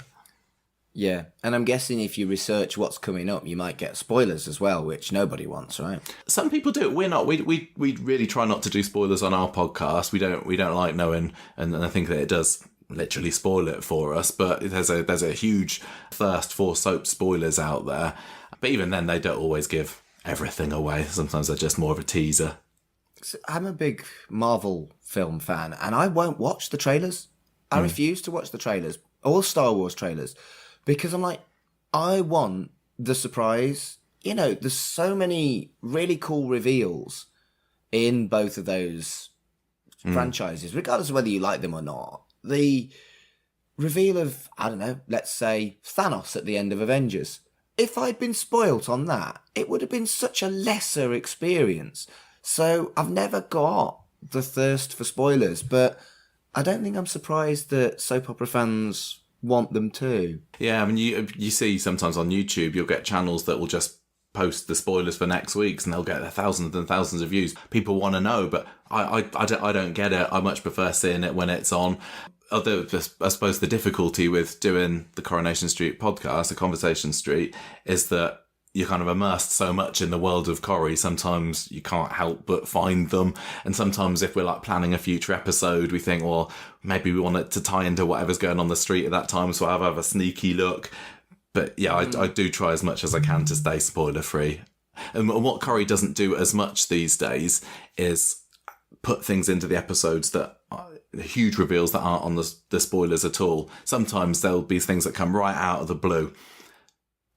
Yeah, and I'm guessing if you research what's coming up, you might get spoilers as well, which nobody wants, right? Some people do. We're not. We really try not to do spoilers on our podcast. We don't like knowing, and I think that it does literally spoil it for us. But there's a huge thirst for soap spoilers out there. But even then, they don't always give everything away. Sometimes they're just more of a teaser. So I'm a big Marvel film fan, and I won't watch the trailers. I refuse to watch the trailers, or Star Wars trailers. Because I'm like, I want the surprise. You know, there's so many really cool reveals in both of those franchises, regardless of whether you like them or not. The reveal of, I don't know, let's say Thanos at the end of Avengers. If I'd been spoilt on that, it would have been such a lesser experience. So I've never got the thirst for spoilers, but I don't think I'm surprised that soap opera fans want them too. Yeah, I mean, you see sometimes on YouTube, you'll get channels that will just post the spoilers for next week's and they'll get thousands and thousands of views. People want to know, but I don't get it. I much prefer seeing it when it's on. Although I suppose the difficulty with doing the Coronation Street podcast, the Conversation Street, is that you're kind of immersed so much in the world of Corrie, sometimes you can't help but find them. And sometimes if we're like planning a future episode, we think, well, maybe we want it to tie into whatever's going on the street at that time, so I'll have a sneaky look. But yeah, I do try as much as I can to stay spoiler free. And what Corrie doesn't do as much these days is put things into the episodes that are huge reveals that aren't on the spoilers at all. Sometimes there'll be things that come right out of the blue,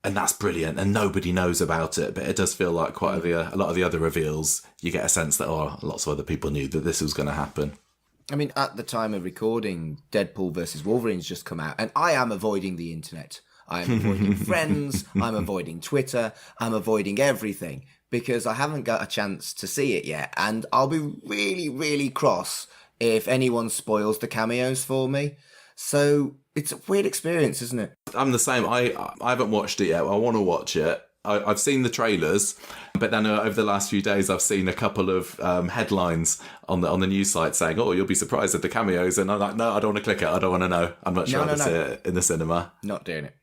and that's brilliant, and nobody knows about it. But it does feel like quite a lot of the other reveals, you get a sense that, lots of other people knew that this was going to happen. I mean, at the time of recording, Deadpool versus Wolverine's just come out, and I am avoiding the internet. I'm avoiding friends, I'm avoiding Twitter, I'm avoiding everything, because I haven't got a chance to see it yet. And I'll be really, really cross if anyone spoils the cameos for me. So it's a weird experience, isn't it? I'm the same. I haven't watched it yet. I want to watch it. I've seen the trailers, but then over the last few days, I've seen a couple of headlines on the news site saying, "Oh, you'll be surprised at the cameos," and I'm like, "No, I don't want to click it. I don't want to know. I'm not sure to see it in the cinema." Not doing it.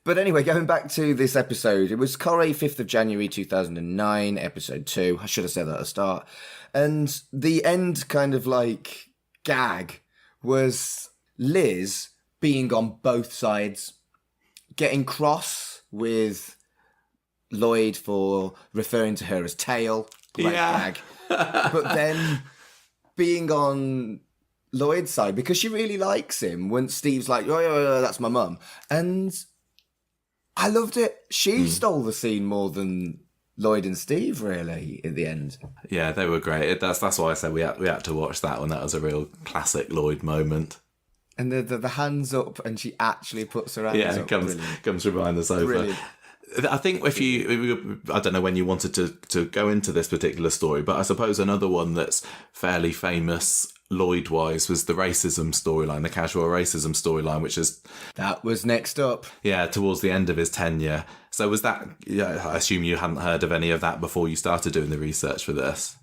But anyway, going back to this episode, it was Corrie, 5th of January 2009, episode 2. I should have said that at the start. And the end kind of like gag was Liz being on both sides, getting cross with Lloyd for referring to her as tail. Great gag. But then being on Lloyd's side because she really likes him when Steve's like, oh, yeah, that's my mum. And I loved it. She stole the scene more than Lloyd and Steve, really, at the end. Yeah, they were great. That's why I said we had to watch that one. That was a real classic Lloyd moment. And the hands up, and she actually puts her hands up. Comes from behind the sofa. Brilliant. I think I don't know when you wanted to go into this particular story, but I suppose another one that's fairly famous Lloyd-wise was the racism storyline, the casual racism storyline, which is... That was next up. Yeah, towards the end of his tenure. So was that... Yeah, I assume you hadn't heard of any of that before you started doing the research for this?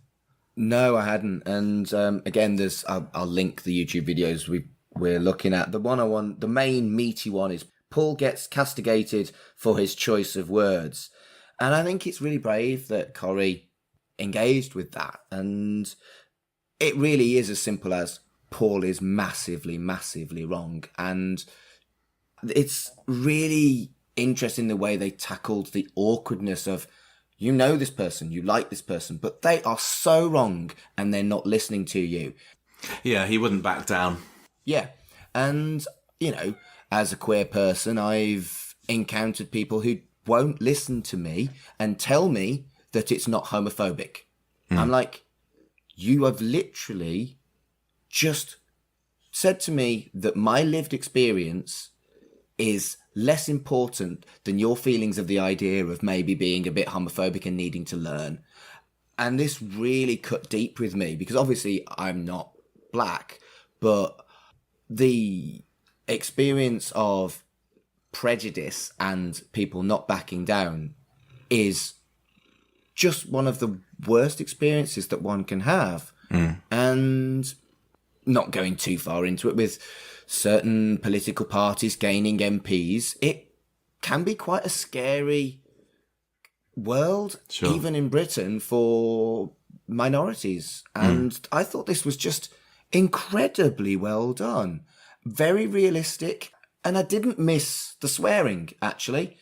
No, I hadn't. And again, I'll link the YouTube videos we're looking at. The main meaty one is Paul gets castigated for his choice of words. And I think it's really brave that Corrie engaged with that. And it really is as simple as Paul is massively, massively wrong. And it's really interesting the way they tackled the awkwardness of, you know this person, you like this person, but they are so wrong and they're not listening to you. Yeah, he wouldn't back down. Yeah. And, as a queer person, I've encountered people who won't listen to me and tell me that it's not homophobic. I'm like, you have literally just said to me that my lived experience is less important than your feelings of the idea of maybe being a bit homophobic and needing to learn. And this really cut deep with me because obviously I'm not black, but the experience of prejudice and people not backing down is just one of the worst experiences that one can have. And not going too far into it, with certain political parties gaining MPs, it can be quite a scary world, even in Britain, for minorities. And I thought this was just incredibly well done. Very realistic. And I didn't miss the swearing, actually.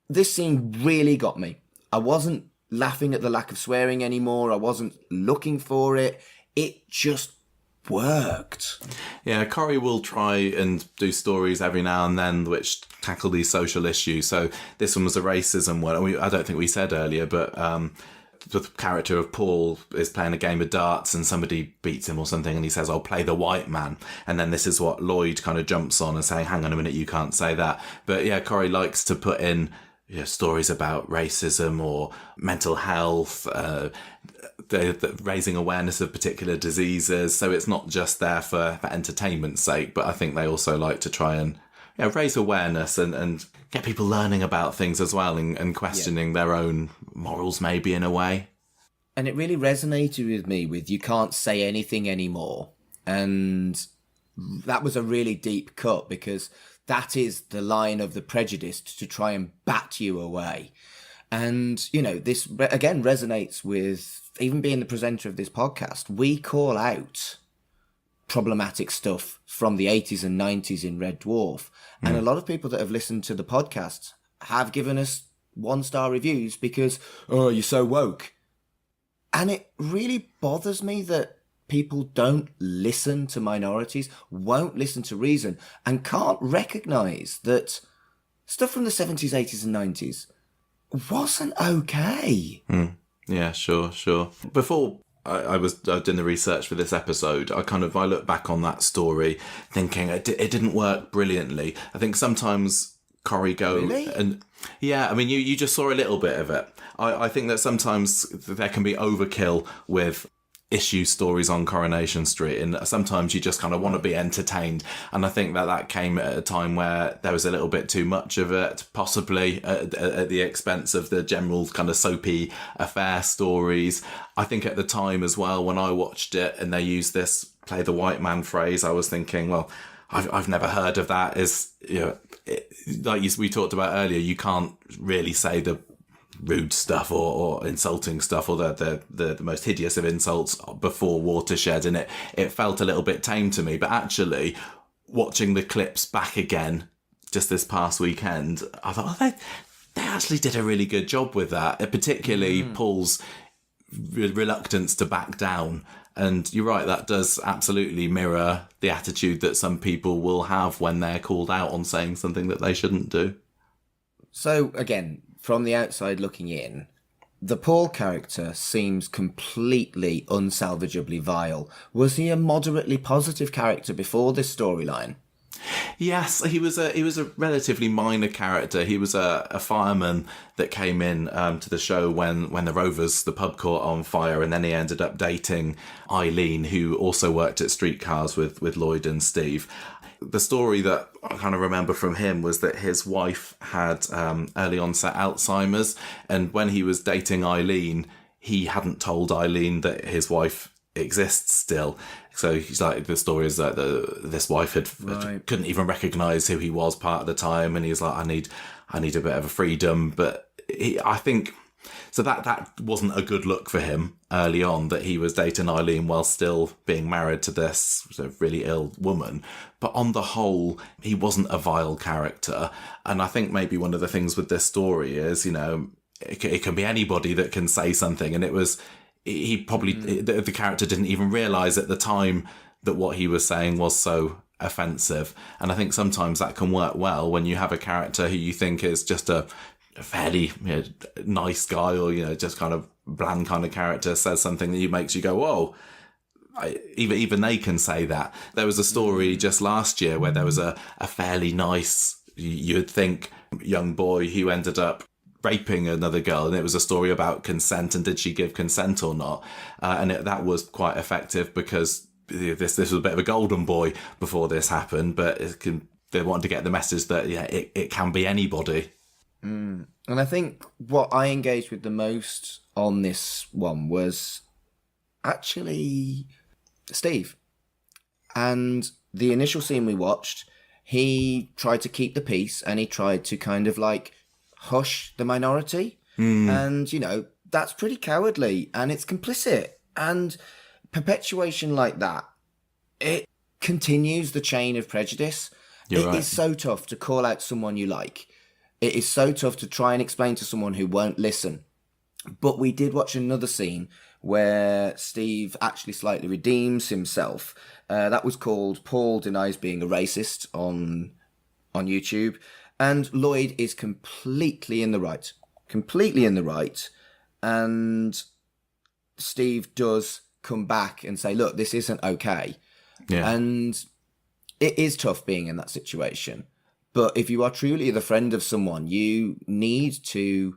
This scene really got me. I wasn't laughing at the lack of swearing anymore. I wasn't looking for it. It just worked. Yeah, Corrie will try and do stories every now and then which tackle these social issues. So this one was a racism one. I don't think we said earlier, but the character of Paul is playing a game of darts and somebody beats him or something and he says, I'll play the white man. And then this is what Lloyd kind of jumps on and saying, hang on a minute, you can't say that. But yeah, Corrie likes to put in stories about racism or mental health, the raising awareness of particular diseases. So it's not just there for entertainment's sake, but I think they also like to try and raise awareness and get people learning about things as well and questioning their own morals maybe in a way. And it really resonated with me with you can't say anything anymore. And that was a really deep cut because that is the line of the prejudiced to try and bat you away. And, this again resonates with even being the presenter of this podcast. We call out problematic stuff from the 80s and 90s in Red Dwarf. And a lot of people that have listened to the podcast have given us 1-star reviews because, oh, you're so woke. And it really bothers me that people don't listen to minorities, won't listen to reason, and can't recognise that stuff from the 70s, 80s and 90s wasn't okay. Yeah, sure. Before I was doing the research for this episode, I look back on that story thinking it didn't work brilliantly. I think sometimes Corrie Really? And yeah, I mean, you just saw a little bit of it. I think that sometimes there can be overkill with issue stories on Coronation Street, and sometimes you just kind of want to be entertained, and I think that came at a time where there was a little bit too much of it, possibly at the expense of the general kind of soapy affair stories. I think at the time as well, when I watched it and they used this play the white man phrase, I was thinking, well, I've never heard of that. We talked about earlier, you can't really say the rude stuff or insulting stuff or the most hideous of insults before Watershed, and it felt a little bit tame to me. But actually, watching the clips back again just this past weekend, I thought, they actually did a really good job with that, particularly Paul's reluctance to back down. And you're right, that does absolutely mirror the attitude that some people will have when they're called out on saying something that they shouldn't do. So, again, from the outside looking in, the Paul character seems completely unsalvageably vile. Was he a moderately positive character before this storyline? Yes, he was a relatively minor character. He was a fireman that came in to the show when the Rovers, the pub, caught on fire, and then he ended up dating Eileen, who also worked at Streetcars with Lloyd and Steve. The story that I kind of remember from him was that his wife had early onset Alzheimer's, and when he was dating Eileen, he hadn't told Eileen that his wife exists still. So he's like, the story is that this wife couldn't even recognise who he was part of the time, and he's like, I need a bit of a freedom. But I think so that wasn't a good look for him early on, that he was dating Eileen while still being married to this sort of really ill woman. But on the whole, he wasn't a vile character. And I think maybe one of the things with this story is, it can be anybody that can say something, and it was. He probably, the character didn't even realise at the time that what he was saying was so offensive. And I think sometimes that can work well when you have a character who you think is just a fairly nice guy, or, just kind of bland kind of character, says something that makes you go, whoa. Even they can say that. There was a story just last year where there was a fairly nice, you'd think, young boy who ended up raping another girl, and it was a story about consent and did she give consent or not, and that was quite effective because this was a bit of a golden boy before this happened, but they wanted to get the message that it can be anybody. And I think what I engaged with the most on this one was actually Steve. And the initial scene we watched, he tried to keep the peace, and he tried to kind of like hush the minority. And that's pretty cowardly, and it's complicit, and perpetuation like that, it continues the chain of prejudice. It is so tough to call out someone you like. It is so tough to try and explain to someone who won't listen. But we did watch another scene where Steve actually slightly redeems himself. That was called Paul Denies Being a Racist on YouTube. And Lloyd is completely in the right. Completely in the right. And Steve does come back and say, look, this isn't okay. Yeah. And it is tough being in that situation. But if you are truly the friend of someone, you need to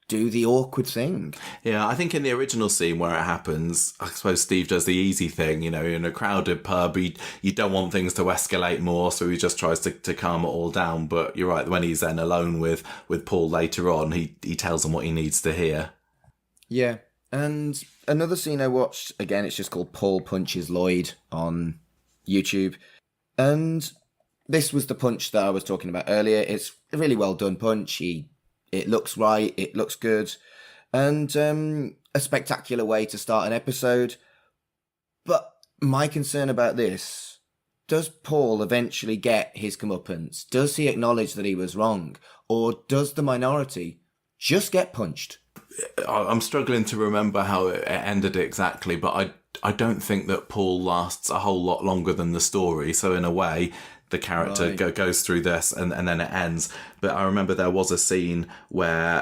do the awkward thing. Yeah, I think in the original scene where it happens, I suppose Steve does the easy thing, in a crowded pub, you don't want things to escalate more, so he just tries to calm it all down. But you're right, when he's then alone with Paul later on, he tells him what he needs to hear. Yeah, and another scene I watched, again, it's just called Paul Punches Lloyd on YouTube. And this was the punch that I was talking about earlier. It's a really well done punch. It looks right, it looks good, and a spectacular way to start an episode. But my concern about this, does Paul eventually get his comeuppance? Does he acknowledge that he was wrong? Or does the minority just get punched? I'm struggling to remember how it ended exactly, but I don't think that Paul lasts a whole lot longer than the story. So in a way, the character goes through this and then it ends. But I remember there was a scene where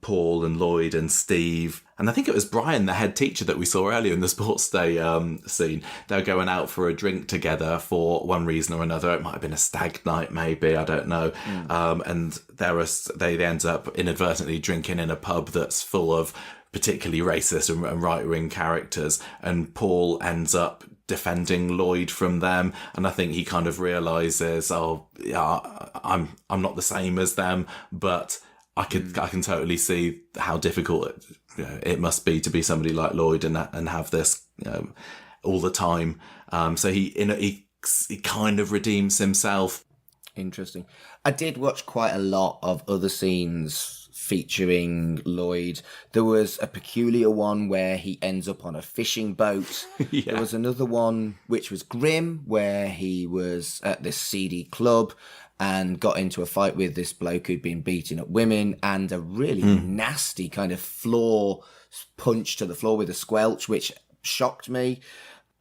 Paul and Lloyd and Steve, and I think it was Brian, the head teacher that we saw earlier in the sports day scene, they were going out for a drink together for one reason or another. It might have been a stag night, maybe, I don't know. And they end up inadvertently drinking in a pub that's full of particularly racist and right-wing characters, and Paul ends up defending Lloyd from them, and I think he kind of realizes, I'm not the same as them, but I can totally see how difficult it must be to be somebody like Lloyd and have this all the time. So he kind of redeems himself. Interesting. I did watch quite a lot of other scenes featuring Lloyd. There was a peculiar one where he ends up on a fishing boat. Yeah. There was another one which was grim, where he was at this seedy club and got into a fight with this bloke who'd been beating up women, and a really nasty kind of floor punch to the floor with a squelch, which shocked me.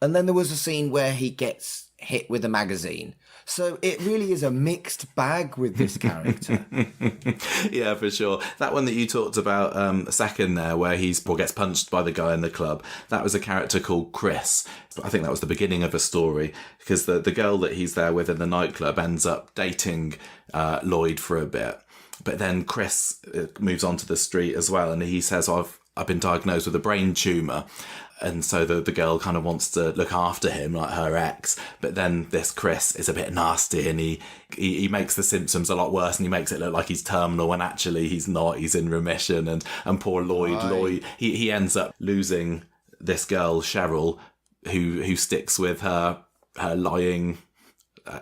And then there was a scene where he gets hit with a magazine. So it really is a mixed bag with this character. Yeah, for sure. That one that you talked about a second there, where gets punched by the guy in the club, that was a character called Chris. I think that was the beginning of a story, because the girl that he's there with in the nightclub ends up dating Lloyd for a bit. But then Chris moves onto the street as well, and he says, I've been diagnosed with a brain tumour. And so the girl kind of wants to look after him, like her ex. But then this Chris is a bit nasty, and he makes the symptoms a lot worse, and he makes it look like he's terminal when actually he's not. He's in remission. And poor Lloyd, he ends up losing this girl, Cheryl, who sticks with her lying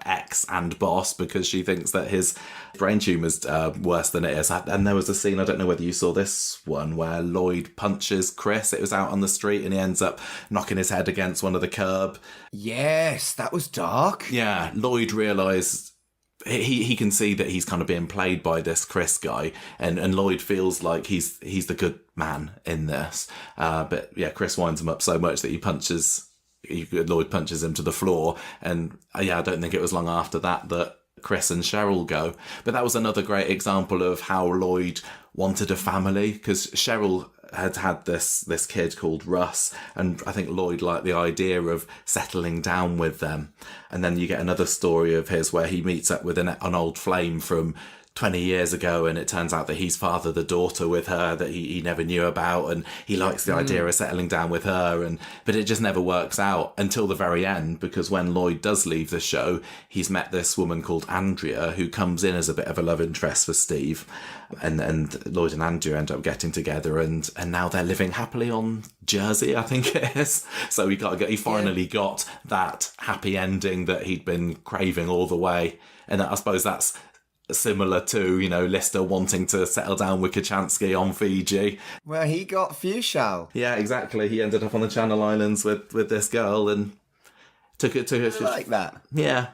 ex and boss because she thinks that his brain tumour's worse than it is. And there was a scene, I don't know whether you saw this one, where Lloyd punches Chris. It was out on the street and he ends up knocking his head against one of the curb. Yes, that was dark. Yeah, Lloyd realised he can see that he's kind of being played by this Chris guy, and Lloyd feels like he's the good man in this. But yeah, Chris winds him up so much that Lloyd punches him to the floor, and I don't think it was long after that Chris and Cheryl go. But that was another great example of how Lloyd wanted a family, because Cheryl had this kid called Russ, and I think Lloyd liked the idea of settling down with them. And then you get another story of his where he meets up with an old flame from 20 years ago, and it turns out that he's fathered a daughter with her that he never knew about, and he likes the idea of settling down with her, but it just never works out until the very end, because when Lloyd does leave the show, he's met this woman called Andrea, who comes in as a bit of a love interest for Steve, and Lloyd and Andrea end up getting together, and now they're living happily on Jersey, I think it is. So he finally got that happy ending that he'd been craving all the way, and I suppose that's similar to, Lister wanting to settle down with Kachansky on Fiji. Well, he got Fushal. Yeah, exactly. He ended up on the Channel Islands with this girl and took it. I like that. Yeah.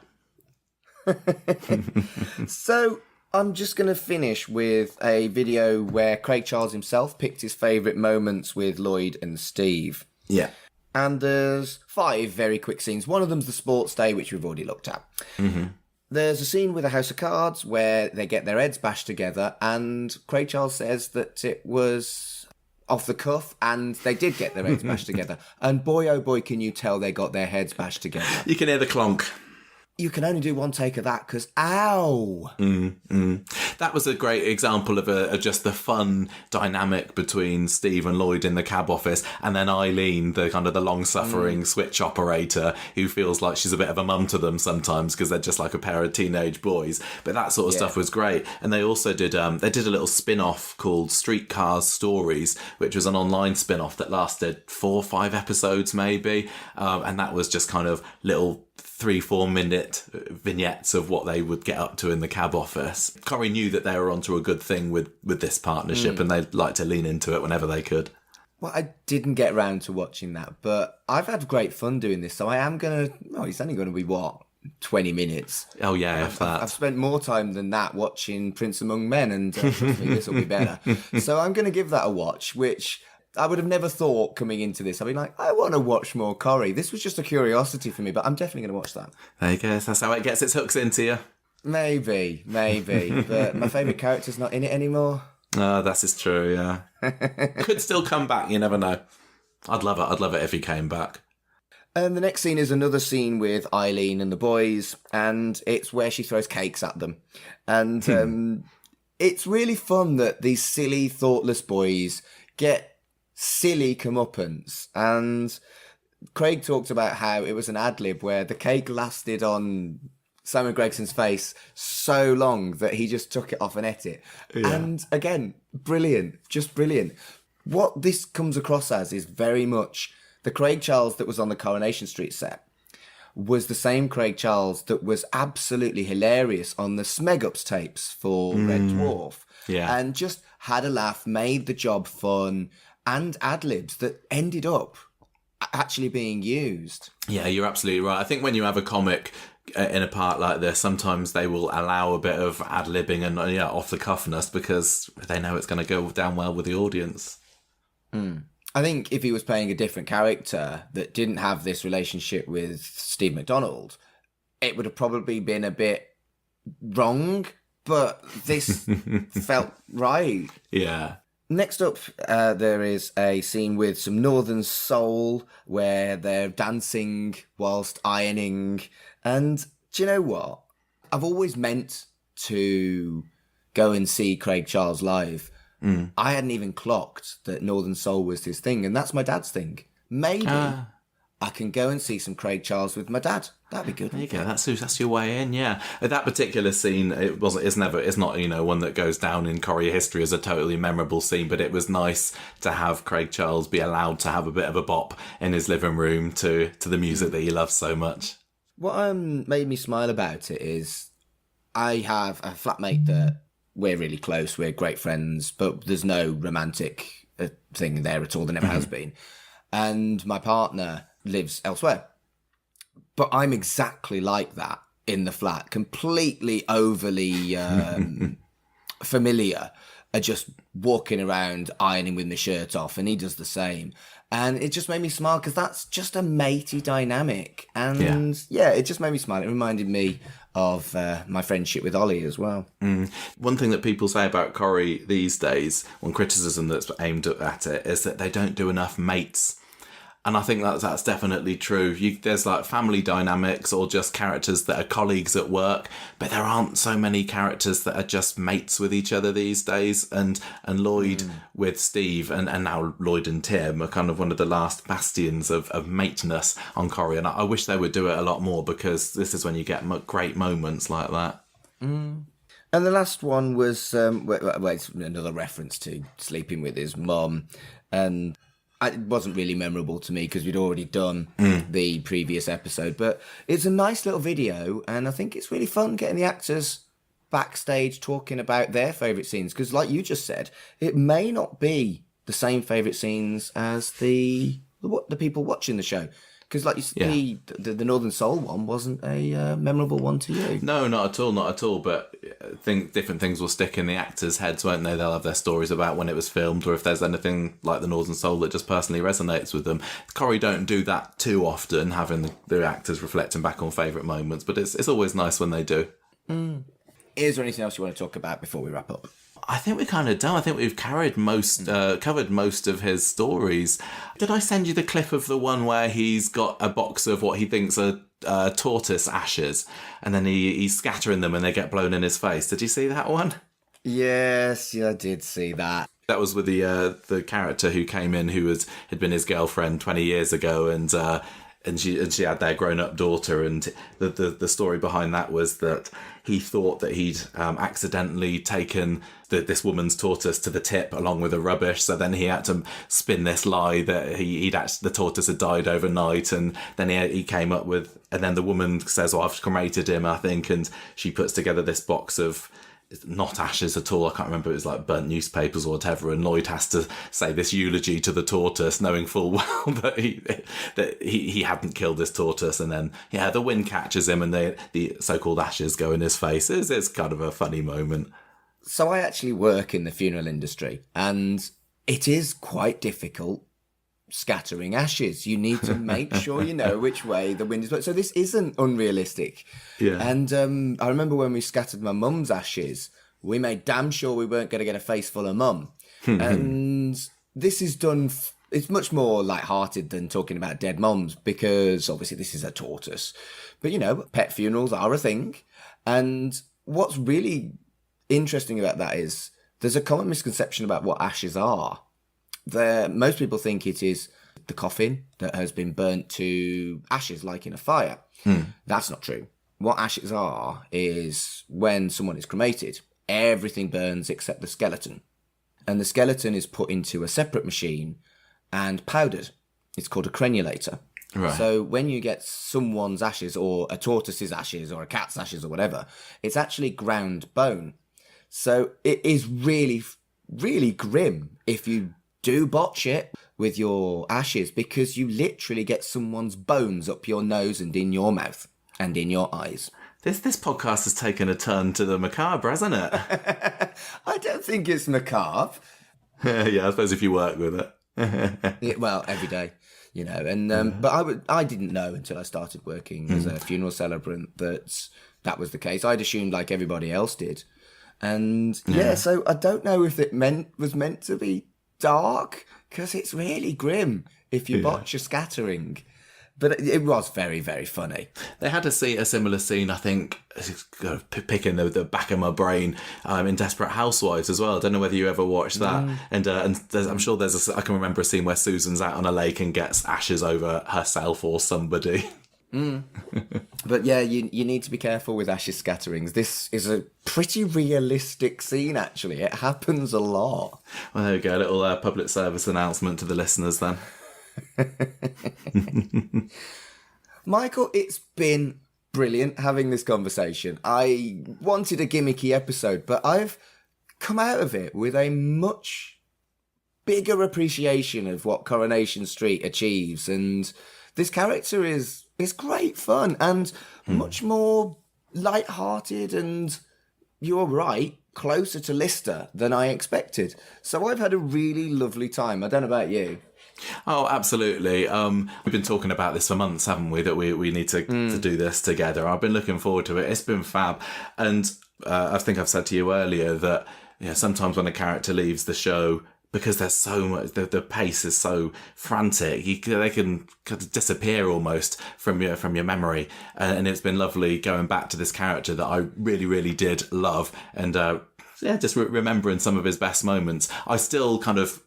So I'm just going to finish with a video where Craig Charles himself picked his favourite moments with Lloyd and Steve. Yeah. And there's 5 very quick scenes. One of them's the sports day, which we've already looked at. Mm-hmm. There's a scene with a house of cards where they get their heads bashed together, and Craig Charles says that it was off the cuff, and they did get their heads bashed together. And boy, oh boy, can you tell they got their heads bashed together. You can hear the clonk. You can only do one take of that, because ow! That was a great example of just the fun dynamic between Steve and Lloyd in the cab office, and then Eileen, the kind of the long-suffering switch operator, who feels like she's a bit of a mum to them sometimes because they're just like a pair of teenage boys. But that sort of stuff was great. And they also did a little spin-off called Streetcars Stories, which was an online spin-off that lasted 4 or 5 episodes maybe, and that was just kind of little 3-4 minute vignettes of what they would get up to in the cab office. Corrie knew that they were onto a good thing with this partnership, and they'd like to lean into it whenever they could. Well, I didn't get round to watching that, but I've had great fun doing this, so I am going to... Well, it's only going to be, 20 minutes? Oh, yeah, if that. I've spent more time than that watching Prince Among Men, and trust me, this will be better. So I'm going to give that a watch, which... I would have never thought coming into this. I'd be like, I want to watch more Corrie. This was just a curiosity for me, but I'm definitely going to watch that. There you go. That's how it gets its hooks into you. Maybe. But my favourite character's not in it anymore. Oh, that is true, yeah. Could still come back, you never know. I'd love it if he came back. And the next scene is another scene with Eileen and the boys, and it's where she throws cakes at them. And it's really fun that these silly, thoughtless boys get silly comeuppance. And Craig talked about how it was an ad-lib where the cake lasted on Simon Gregson's face so long that he just took it off and ate it. Yeah. And again, brilliant, just brilliant. What this comes across as is very much the Craig Charles that was on the Coronation Street set, was the same Craig Charles that was absolutely hilarious on the Smegups tapes for Red Dwarf. Yeah. And just had a laugh, made the job fun, and ad-libs that ended up actually being used. Yeah, you're absolutely right. I think when you have a comic in a part like this, sometimes they will allow a bit of ad-libbing and off the cuffness because they know it's going to go down well with the audience. I think if he was playing a different character that didn't have this relationship with Steve McDonald, it would have probably been a bit wrong, but this felt right. Yeah. Next up, there is a scene with some Northern Soul where they're dancing whilst ironing. And do you know what? I've always meant to go and see Craig Charles live. I hadn't even clocked that Northern Soul was his thing, and that's my dad's thing. Maybe I can go and see some Craig Charles with my dad. That'd be good. There you go. That's your way in. Yeah. That particular scene, it's not one that goes down in Corrie history as a totally memorable scene, but it was nice to have Craig Charles be allowed to have a bit of a bop in his living room to the music that he loves so much. What made me smile about it is I have a flatmate that we're really close, we're great friends, but there's no romantic thing there at all. There never has been. And my partner lives elsewhere. But I'm exactly like that in the flat, completely overly familiar, just walking around ironing with my shirt off, and he does the same. And it just made me smile because that's just a matey dynamic. And it just made me smile. It reminded me of my friendship with Ollie as well. One thing that people say about Corrie these days, one criticism that's aimed at it, is that they don't do enough mates. And I think that's definitely true. There's like family dynamics or just characters that are colleagues at work, but there aren't so many characters that are just mates with each other these days. And Lloyd with Steve and now Lloyd and Tim are kind of one of the last bastions of mateness on Corrie. And I wish they would do it a lot more because this is when you get great moments like that. And the last one was it's another reference to sleeping with his mum. And it wasn't really memorable to me because we'd already done the previous episode, but it's a nice little video, and I think it's really fun getting the actors backstage talking about their favourite scenes, because like you just said, it may not be the same favourite scenes as the people watching the show. Because, like you said, the Northern Soul one wasn't a memorable one to you. No, not at all. But I think different things will stick in the actors' heads, won't they? They'll have their stories about when it was filmed, or if there's anything like the Northern Soul that just personally resonates with them. Corrie don't do that too often, having the actors reflecting back on favourite moments. But it's always nice when they do. Is there anything else you want to talk about before we wrap up? I think we're kind of done. I think we've covered most of his stories. Did I send you the clip of the one where he's got a box of what he thinks are tortoise ashes, and then he's scattering them and they get blown in his face? Did you see that one? Yes, I did see that. That was with the character who came in who had been his girlfriend 20 years ago, and she had their grown-up daughter, and the story behind that was that he thought that he'd accidentally taken this woman's tortoise to the tip along with the rubbish, so then he had to spin this lie that the tortoise had died overnight, and then he came up with, and then the woman says, I've cremated him, I think, and she puts together this box of not ashes at all, I can't remember, it was like burnt newspapers or whatever, and Lloyd has to say this eulogy to the tortoise, knowing full well that he hadn't killed this tortoise, and then the wind catches him and the so-called ashes go in his face. It's kind of a funny moment. So I actually work in the funeral industry, and it is quite difficult scattering ashes. You need to make sure you know which way the wind is blowing. So this isn't unrealistic. Yeah. And I remember when we scattered my mum's ashes, we made damn sure we weren't going to get a face full of mum. And this is done... It's much more light-hearted than talking about dead mums, because obviously this is a tortoise. But, pet funerals are a thing. And what's really interesting about that is there's a common misconception about what ashes are. Most people think it is the coffin that has been burnt to ashes, like in a fire. That's not true. What ashes are is when someone is cremated, everything burns except the skeleton. And the skeleton is put into a separate machine and powdered. It's called a crenulator. Right. So when you get someone's ashes, or a tortoise's ashes, or a cat's ashes, or whatever, it's actually ground bone. So it is really, really grim if you do botch it with your ashes, because you literally get someone's bones up your nose and in your mouth and in your eyes. This podcast has taken a turn to the macabre, hasn't it? I don't think it's macabre. Yeah, I suppose if you work with it. Yeah, well, every day, and but I didn't know until I started working as a funeral celebrant that was the case. I'd assumed like everybody else did, and so I don't know if it was meant to be dark, because it's really grim if you botch a scattering. But it was very, very funny. They had a similar scene, I think, picking the back of my brain, in Desperate Housewives as well. I don't know whether you ever watched that. And I'm sure I can remember a scene where Susan's out on a lake and gets ashes over herself or somebody. But yeah, you need to be careful with ashes scatterings. This is a pretty realistic scene, actually. It happens a lot. Well, there we go. A little public service announcement to the listeners then. Michael, it's been brilliant having this conversation. I wanted a gimmicky episode, but I've come out of it with a much bigger appreciation of what Coronation Street achieves, and this character is great fun and much more light-hearted, and you're right, closer to Lister than I expected. So I've had a really lovely time. I don't know about you. Oh, absolutely. We've been talking about this for months, haven't we? That we need to do this together. I've been looking forward to it. It's been fab. And I think I've said to you earlier that sometimes when a character leaves the show, because there's so much, the pace is so frantic, they can kind of disappear almost from your memory. And it's been lovely going back to this character that I really, really did love. And just remembering some of his best moments. I still kind of,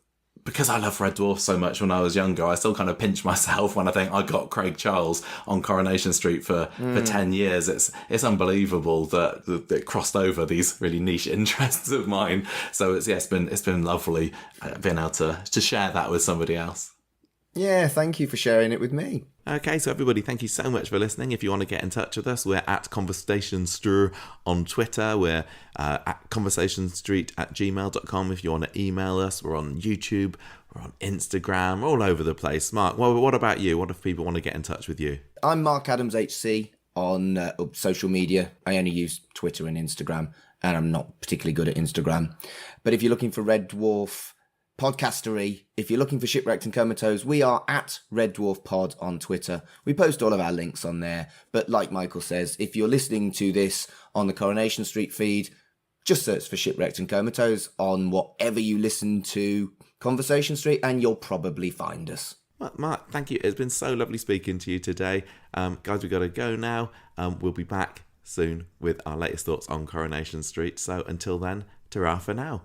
because I love Red Dwarf so much when I was younger, I still kind of pinch myself when I think I got Craig Charles on Coronation Street for 10 years. It's unbelievable that it crossed over these really niche interests of mine. So it's been lovely being able to share that with somebody else. Yeah, thank you for sharing it with me. Okay, so everybody, thank you so much for listening. If you want to get in touch with us, we're at ConversationStrew on Twitter. We're at conversationstreet@gmail.com. If you want to email us, we're on YouTube, we're on Instagram, we're all over the place. Mark, well, what about you? What if people want to get in touch with you? I'm Mark Adams HC on social media. I only use Twitter and Instagram, and I'm not particularly good at Instagram. But if you're looking for Red Dwarf podcastery, if you're looking for Shipwrecked and Comatose, we are at Red Dwarf Pod on Twitter. We post all of our links on there. But like Michael says, if you're listening to this on the Coronation Street feed, just search for Shipwrecked and Comatose on whatever you listen to Conversation Street, and you'll probably find us. Well, Mark, thank you. It's been so lovely speaking to you today. Guys, we've got to go now. We'll be back soon with our latest thoughts on Coronation Street. So until then, ta-ra for now.